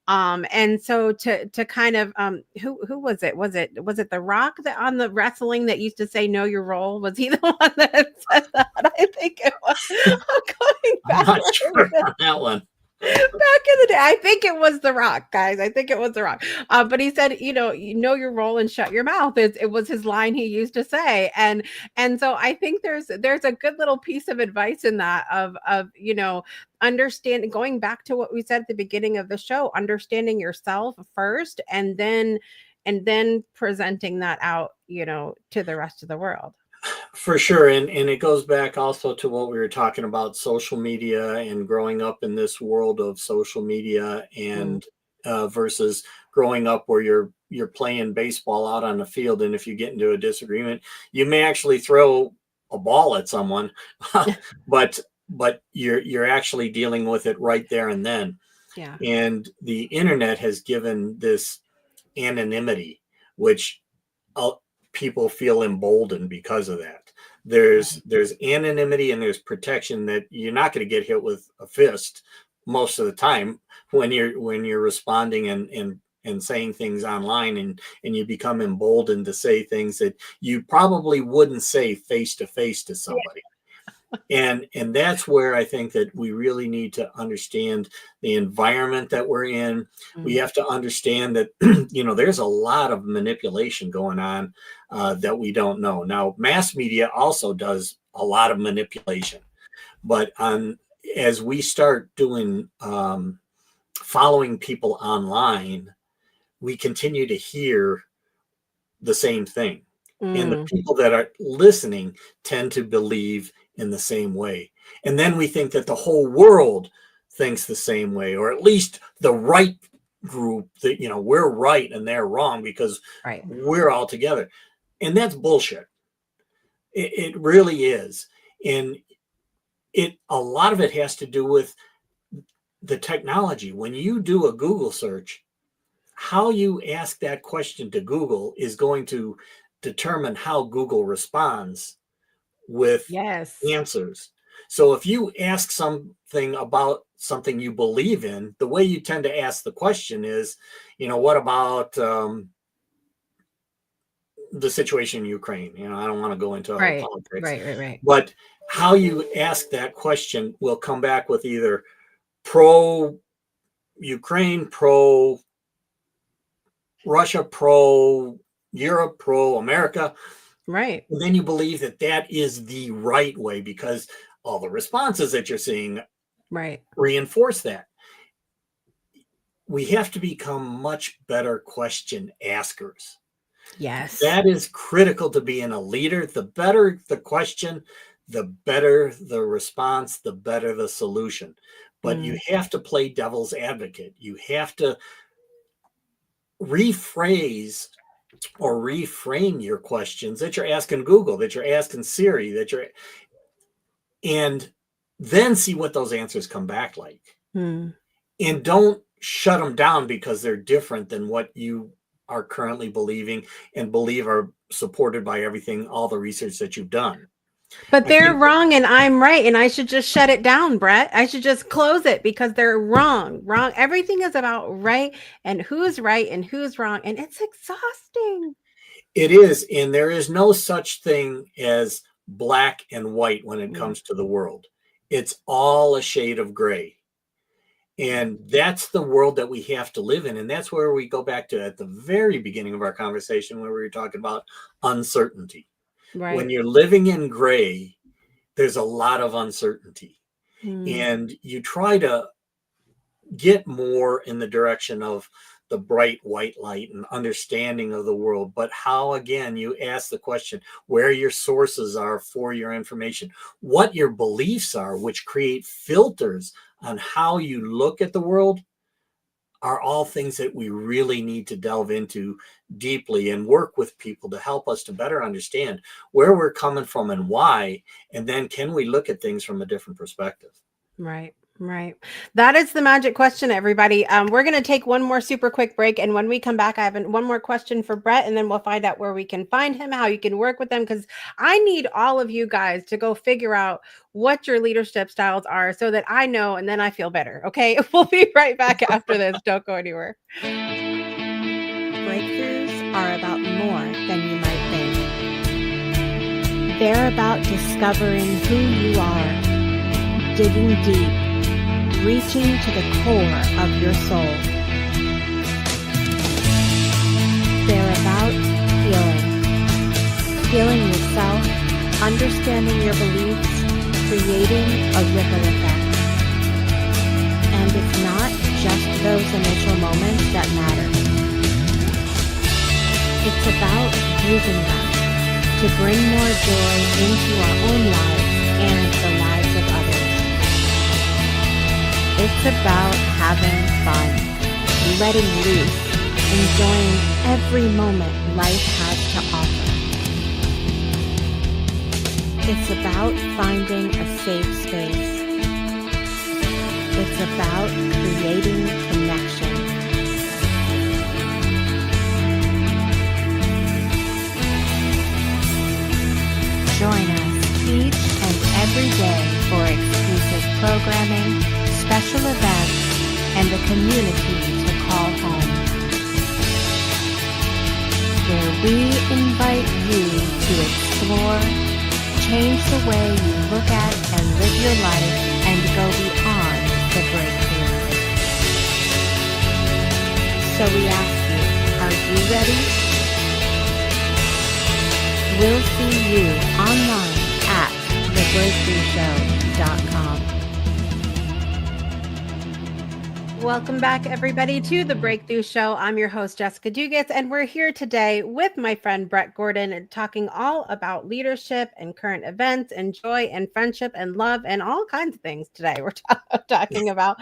[SPEAKER 1] And so to kind of who was it? Was it The Rock that on the wrestling that used to say know your role? Was he the one that said that? I think it was. I'm going back.
[SPEAKER 2] I'm not sure on that one.
[SPEAKER 1] Back in the day, I think it was The Rock, guys. I think it was The Rock. But he said, you know your role and shut your mouth. It was his line he used to say, and so I think there's a good little piece of advice in that of understanding, going back to what we said at the beginning of the show, understanding yourself first, and then presenting that out, to the rest of the world.
[SPEAKER 2] For sure. And it goes back also to what we were talking about, social media and growing up in this world of social media, and versus growing up where you're playing baseball out on the field. And if you get into a disagreement, you may actually throw a ball at someone, but you're actually dealing with it right there and then.
[SPEAKER 1] Yeah.
[SPEAKER 2] And the internet has given this anonymity, which people feel emboldened because of that. There's anonymity and there's protection that you're not going to get hit with a fist most of the time when you're responding and saying things online, and you become emboldened to say things that you probably wouldn't say face to face to somebody. And that's where I think that we really need to understand the environment that we're in. We have to understand that, there's a lot of manipulation going on that we don't know. Now, mass media also does a lot of manipulation, but as we start doing following people online, we continue to hear the same thing. And the people that are listening tend to believe in the same way. And then we think that the whole world thinks the same way, or at least the right group, that, we're right and they're wrong because we're all together. And that's bullshit. It really is. And a lot of it has to do with the technology. When you do a Google search, how you ask that question to Google is going to determine how Google responds with answers. So if you ask something about something you believe in, the way you tend to ask the question is, what about the situation in Ukraine. I don't want to go into all the
[SPEAKER 1] Right.
[SPEAKER 2] politics,
[SPEAKER 1] Right.
[SPEAKER 2] but how you ask that question will come back with either pro Ukraine, pro Russia, pro Europe, pro America.
[SPEAKER 1] Right.
[SPEAKER 2] And then you believe that that is the right way because all the responses that you're seeing
[SPEAKER 1] Right.
[SPEAKER 2] reinforce that. We have to become much better question askers.
[SPEAKER 1] Yes.
[SPEAKER 2] That is critical to being a leader. The better the question, the better the response, the better the solution. But you have to play devil's advocate. You have to rephrase or reframe your questions that you're asking Google, that you're asking Siri, and then see what those answers come back like. And don't shut them down because they're different than what you are currently believing and believe are supported by everything, all the research that you've done.
[SPEAKER 1] But they're wrong and I'm right. And I should just shut it down, Brett. I should just close it because they're wrong. Everything is about right and who's right and who's wrong. And it's exhausting.
[SPEAKER 2] It is. And there is no such thing as black and white when it comes to the world. It's all a shade of gray. And that's the world that we have to live in. And that's where we go back to at the very beginning of our conversation where we were talking about uncertainty.
[SPEAKER 1] Right.
[SPEAKER 2] When you're living in gray, there's a lot of uncertainty. And you try to get more in the direction of the bright white light and understanding of the world. But how, again, you ask the question, where your sources are for your information, what your beliefs are, which create filters on how you look at the world, are all things that we really need to delve into deeply and work with people to help us to better understand where we're coming from and why. And then can we look at things from a different perspective?
[SPEAKER 1] Right. That is the magic question, everybody. We're going to take one more super quick break. And when we come back, I have one more question for Brett, and then we'll find out where we can find him, how you can work with him, because I need all of you guys to go figure out what your leadership styles are so that I know, and then I feel better. Okay. We'll be right back after this. Don't go anywhere. Breakthroughs are about more than you might think. They're about discovering who you are, digging deep, reaching to the core of your soul. They're about healing yourself, understanding your beliefs, creating a ripple effect. And it's not just those initial moments that matter. It's about using them to bring more joy into our own lives and the lives of others. It's about having fun, letting loose, enjoying every moment life has to offer. It's about finding a safe space. It's about creating connection. Join us each and every day for exclusive programming, special events, and a community to call home, where we invite you to explore, change the way you look at and live your life, and go beyond the breakthrough. So we ask you, are you ready? We'll see you online at thebreakthroughshow.com. Welcome back, everybody, to The Breakthrough Show. I'm your host, Jessica Dugas, and we're here today with my friend Brett Gordon talking all about leadership and current events and joy and friendship and love and all kinds of things today we're talking about.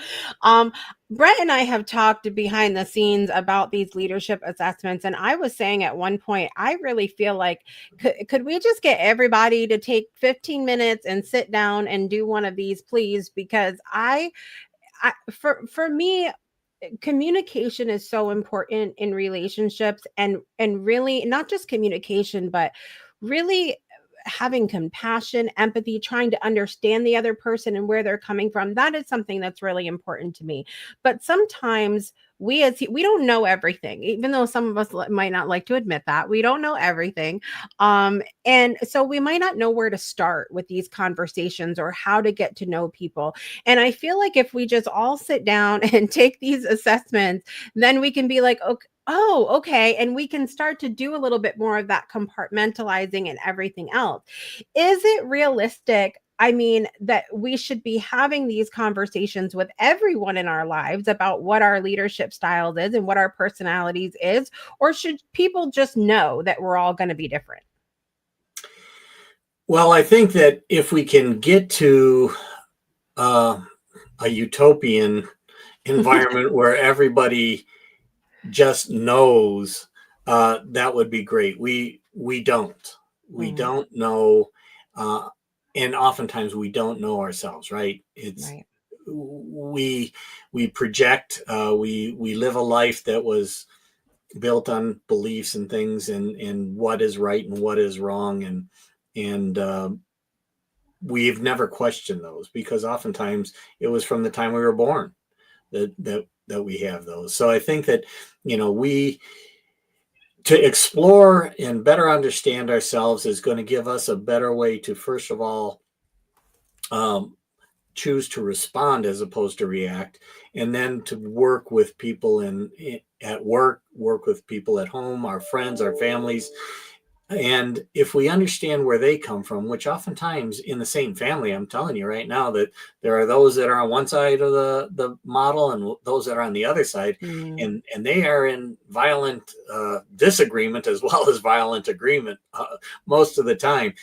[SPEAKER 1] Brett and I have talked behind the scenes about these leadership assessments, and I was saying at one point, I really feel like, could we just get everybody to take 15 minutes and sit down and do one of these, please? Because for me, communication is so important in relationships, and really not just communication, but really having compassion, empathy, trying to understand the other person and where they're coming from. That is something that's really important to me. But sometimes we don't know everything, even though some of us might not like to admit that we don't know everything. And so we might not know where to start with these conversations or how to get to know people. And I feel like if we just all sit down and take these assessments, then we can be like, okay, oh, okay. And we can start to do a little bit more of that compartmentalizing and everything else. Is it realistic? I mean, that we should be having these conversations with everyone in our lives about what our leadership styles is and what our personalities is, or should people just know that we're all going to be different?
[SPEAKER 2] Well, I think that if we can get to a utopian environment where everybody just knows, that would be great. We don't know, and oftentimes we don't know ourselves. Right? It's
[SPEAKER 1] Right.
[SPEAKER 2] we project. We live a life that was built on beliefs and things, and what is right and what is wrong, and we've never questioned those because oftentimes it was from the time we were born that we have those. So I think that we to explore and better understand ourselves is going to give us a better way to, first of all, choose to respond as opposed to react, and then to work with people at work, work with people at home, our friends, our families. And if we understand where they come from, which oftentimes in the same family, I'm telling you right now that there are those that are on one side of the model and those that are on the other side, and they are in violent disagreement as well as violent agreement most of the time.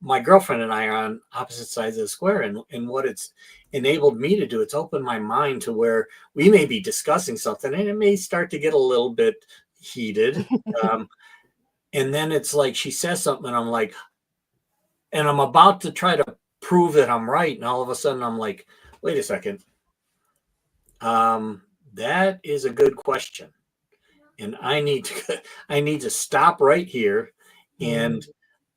[SPEAKER 2] My girlfriend and I are on opposite sides of the square, and what it's enabled me to do, it's opened my mind to where we may be discussing something and it may start to get a little bit heated. And then it's like she says something and I'm like, and I'm about to try to prove that I'm right. And all of a sudden I'm like, wait a second. That is a good question. And I need to stop right here and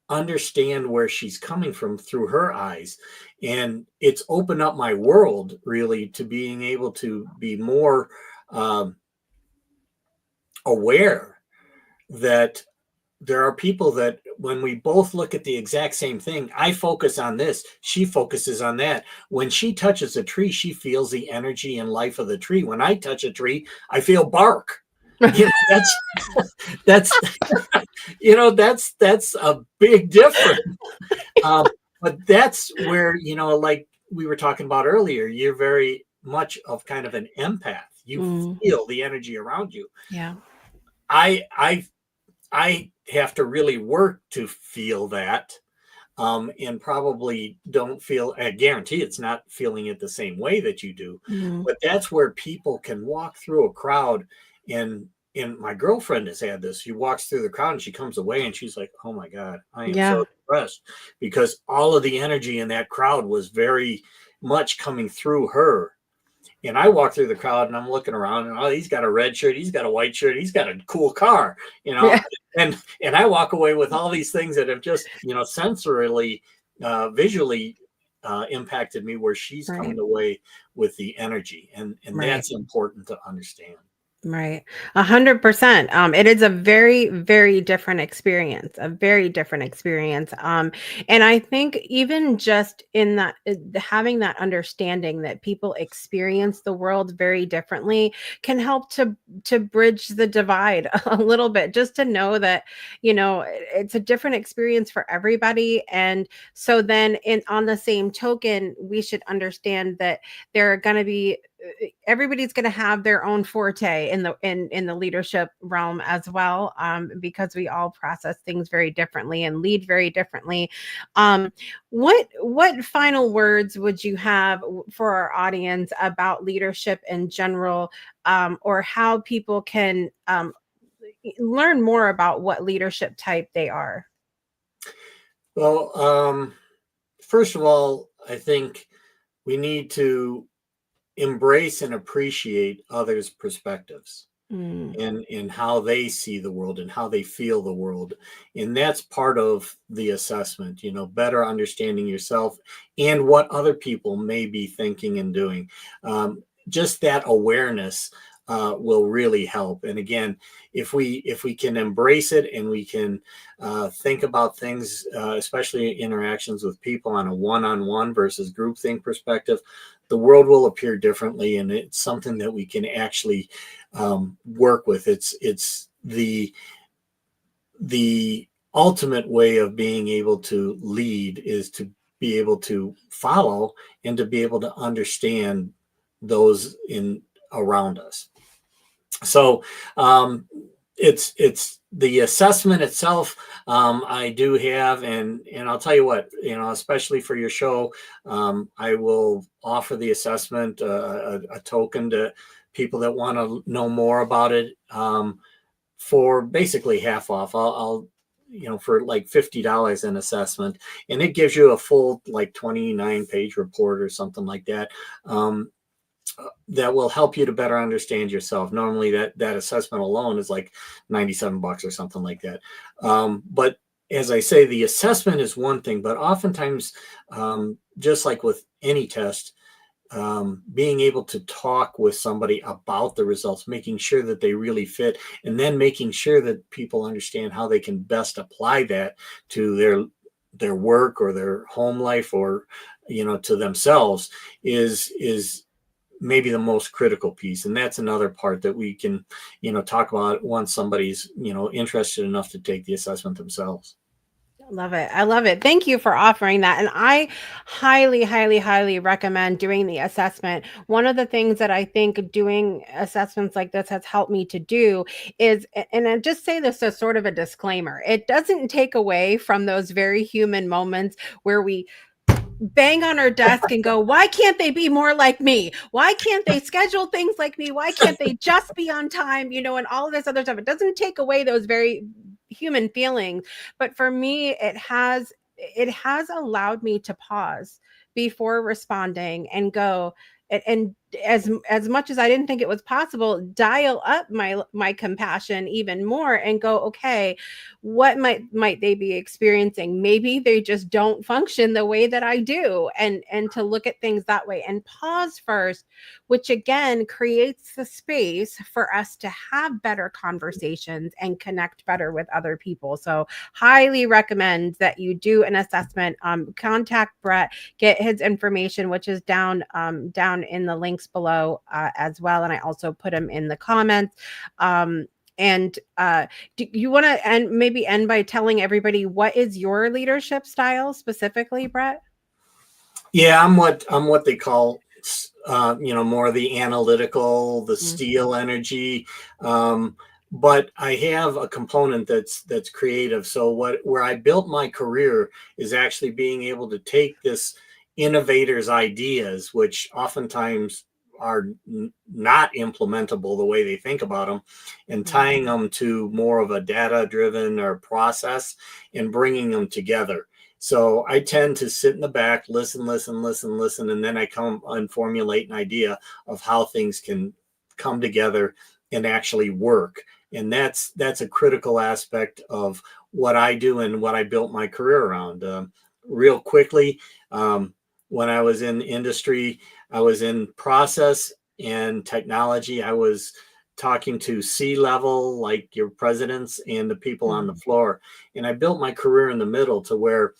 [SPEAKER 2] understand where she's coming from through her eyes. And it's opened up my world really to being able to be more aware that there are people that when we both look at the exact same thing, I focus on this, she focuses on that. When she touches a tree, she feels the energy and life of the tree. When I touch a tree, I feel bark. That's that's a big difference. But that's where, like we were talking about earlier, you're very much of kind of an empath. You feel the energy around you.
[SPEAKER 1] Yeah.
[SPEAKER 2] I have to really work to feel that, and probably don't feel, I guarantee it's not feeling it the same way that you do. But that's where people can walk through a crowd. And my girlfriend has had this. She walks through the crowd and she comes away and she's like, oh my God, I am so depressed, because all of the energy in that crowd was very much coming through her. And I walk through the crowd and I'm looking around and, oh, he's got a red shirt, he's got a white shirt, he's got a cool car,
[SPEAKER 1] Yeah.
[SPEAKER 2] and I walk away with all these things that have just, sensorily, visually impacted me, where she's coming away with the energy. And that's important to understand.
[SPEAKER 1] Right. 100%. It is a very, very different experience, a very different experience. And I think even just in that, having that understanding that people experience the world very differently can help to bridge the divide a little bit, just to know that, it's a different experience for everybody. And so then on the same token, we should understand that there are going to be everybody's going to have their own forte in the leadership realm as well, because we all process things very differently and lead very differently. What final words would you have for our audience about leadership in general, or how people can learn more about what leadership type they are?
[SPEAKER 2] Well, first of all, I think we need to embrace and appreciate others' perspectives and how they see the world and how they feel the world. And that's part of the assessment, better understanding yourself and what other people may be thinking and doing. just that awareness will really help. And again, if we can embrace it and we can think about things, especially interactions with people on a one-on-one versus groupthink perspective, the world will appear differently, and it's something that we can actually work with. It's the ultimate way of being able to lead is to be able to follow and to be able to understand those in around us. So it's the assessment itself. I do have, and I'll tell you what, especially for your show, I will offer the assessment, a token to people that want to know more about it, for basically half off. I'll for like $50 an assessment, and it gives you a full like 29-page report or something like that. That will help you to better understand yourself. Normally that assessment alone is like $97 or something like that. But as I say, the assessment is one thing, but oftentimes, just like with any test, being able to talk with somebody about the results, making sure that they really fit, and then making sure that people understand how they can best apply that to their work or their home life, or to themselves, is maybe the most critical piece. And that's another part that we can talk about once somebody's interested enough to take the assessment themselves.
[SPEAKER 1] Love it. I love it. Thank you for offering that. And I highly, highly, highly recommend doing the assessment. One of the things that I think doing assessments like this has helped me to do is, and I just say this as sort of a disclaimer, it doesn't take away from those very human moments where we bang on our desk and go, why can't they be more like me? Why can't they schedule things like me? Why can't they just be on time? And all of this other stuff. It doesn't take away those very human feelings. But for me, it has allowed me to pause before responding and go, and as much as I didn't think it was possible, dial up my compassion even more and go, okay, what might they be experiencing? Maybe they just don't function the way that I do, and to look at things that way and pause first, which again creates the space for us to have better conversations and connect better with other people. So highly recommend that you do an assessment. Contact Brett, get his information, which is down in the links below as well, and I also put them in the comments. Do you want to end by telling everybody what is your leadership style specifically, Brett?
[SPEAKER 2] Yeah, I'm what they call more the analytical, the steel energy. But I have a component that's creative. So where I built my career is actually being able to take this innovator's ideas, which oftentimes are not implementable the way they think about them, and tying them to more of a data-driven or process and bringing them together. So I tend to sit in the back, listen, and then I come and formulate an idea of how things can come together and actually work. And that's a critical aspect of what I do and what I built my career around. Real quickly, when I was in industry, I was in process and technology. I was talking to C-level, like your presidents and the people on the floor. And I built my career in the middle to where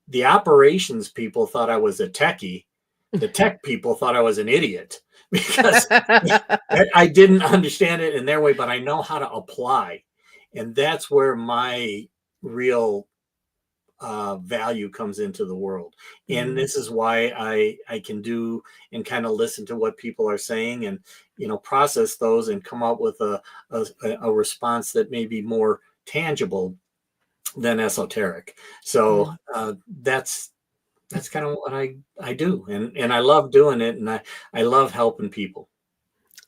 [SPEAKER 2] the operations people thought I was a techie. The tech people thought I was an idiot because I didn't understand it in their way, but I know how to apply. And that's where my real value comes into the world. And this is why I can do and kind of listen to what people are saying and, process those and come up with a response that may be more tangible than esoteric. So that's kind of what I do. And I love doing it. And I love helping people.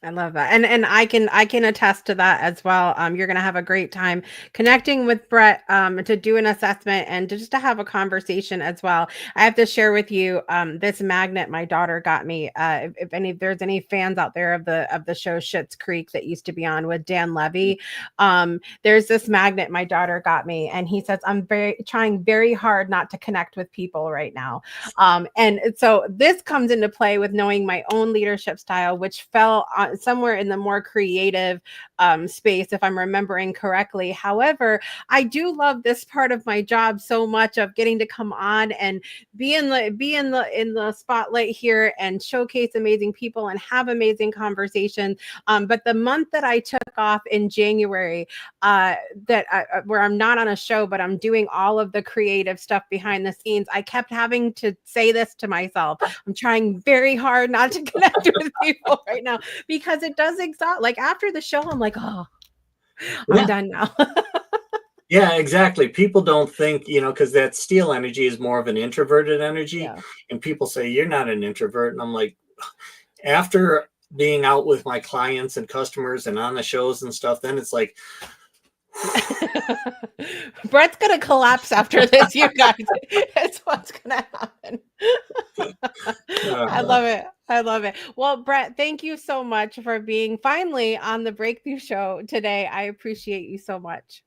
[SPEAKER 1] I love that. And I can attest to that as well. You're gonna have a great time connecting with Brett to do an assessment and to just to have a conversation as well. I have to share with you this magnet my daughter got me. If there's any fans out there of the show Schitt's Creek that used to be on with Dan Levy, there's this magnet my daughter got me, and he says, I'm trying very hard not to connect with people right now. And so this comes into play with knowing my own leadership style, which fell on somewhere in the more creative space, if I'm remembering correctly. However, I do love this part of my job so much, of getting to come on and be in the spotlight here and showcase amazing people and have amazing conversations. But the month that I took off in January, where I'm not on a show, but I'm doing all of the creative stuff behind the scenes, I kept having to say this to myself: I'm trying very hard not to connect with people right now, because it does exhaust. Like after the show, I'm like, oh, I'm done now.
[SPEAKER 2] Yeah, exactly. People don't think, because that steel energy is more of an introverted energy.
[SPEAKER 1] Yeah.
[SPEAKER 2] And people say, you're not an introvert. And I'm like, after being out with my clients and customers and on the shows and stuff, then it's like,
[SPEAKER 1] Brett's gonna collapse after this, you guys. It's what's gonna happen. I love it. I love it. Well, Brett, thank you so much for being finally on the Breakthrough Show today. I appreciate you so much.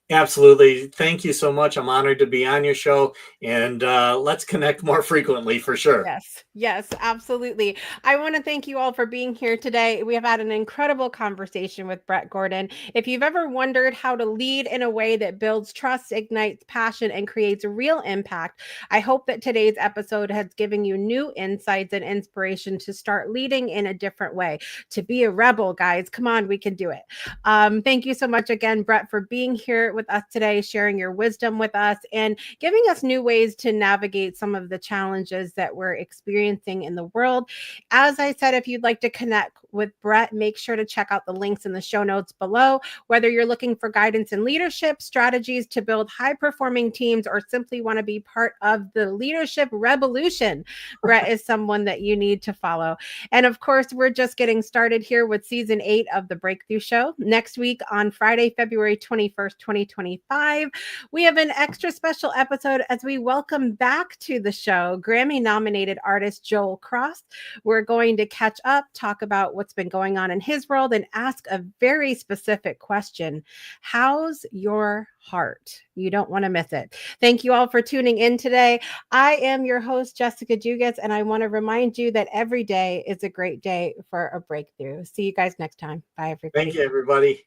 [SPEAKER 2] Absolutely. Thank you so much. I'm honored to be on your show, and let's connect more frequently for sure.
[SPEAKER 1] Yes, absolutely. I want to thank you all for being here today. We have had an incredible conversation with Brett Gordon. If you've ever wondered how to lead in a way that builds trust, ignites passion, and creates real impact, I hope that today's episode has given you new insights and inspiration to start leading in a different way, to be a rebel, guys. Come on, we can do it. Thank you so much again, Brett, for being here with us today, sharing your wisdom with us and giving us new ways to navigate some of the challenges that we're experiencing in the world. As I said, if you'd like to connect with Brett, make sure to check out the links in the show notes below. Whether you're looking for guidance in leadership, strategies to build high-performing teams, or simply want to be part of the Leadership REBELution, Brett is someone that you need to follow. And of course, we're just getting started here with season 8 of The Breakthrough Show. Next week on Friday, February 21st, 2025, we have an extra special episode as we welcome back to the show Grammy-nominated artist Joel Cross. We're going to catch up, talk about what's been going on in his world, and ask a very specific question: how's your heart? You don't want to miss it. Thank you all for tuning in today. I am your host, Jessica Dugas, and I want to remind you that every day is a great day for a breakthrough. See you guys next time. Bye, everybody.
[SPEAKER 2] Thank you, everybody.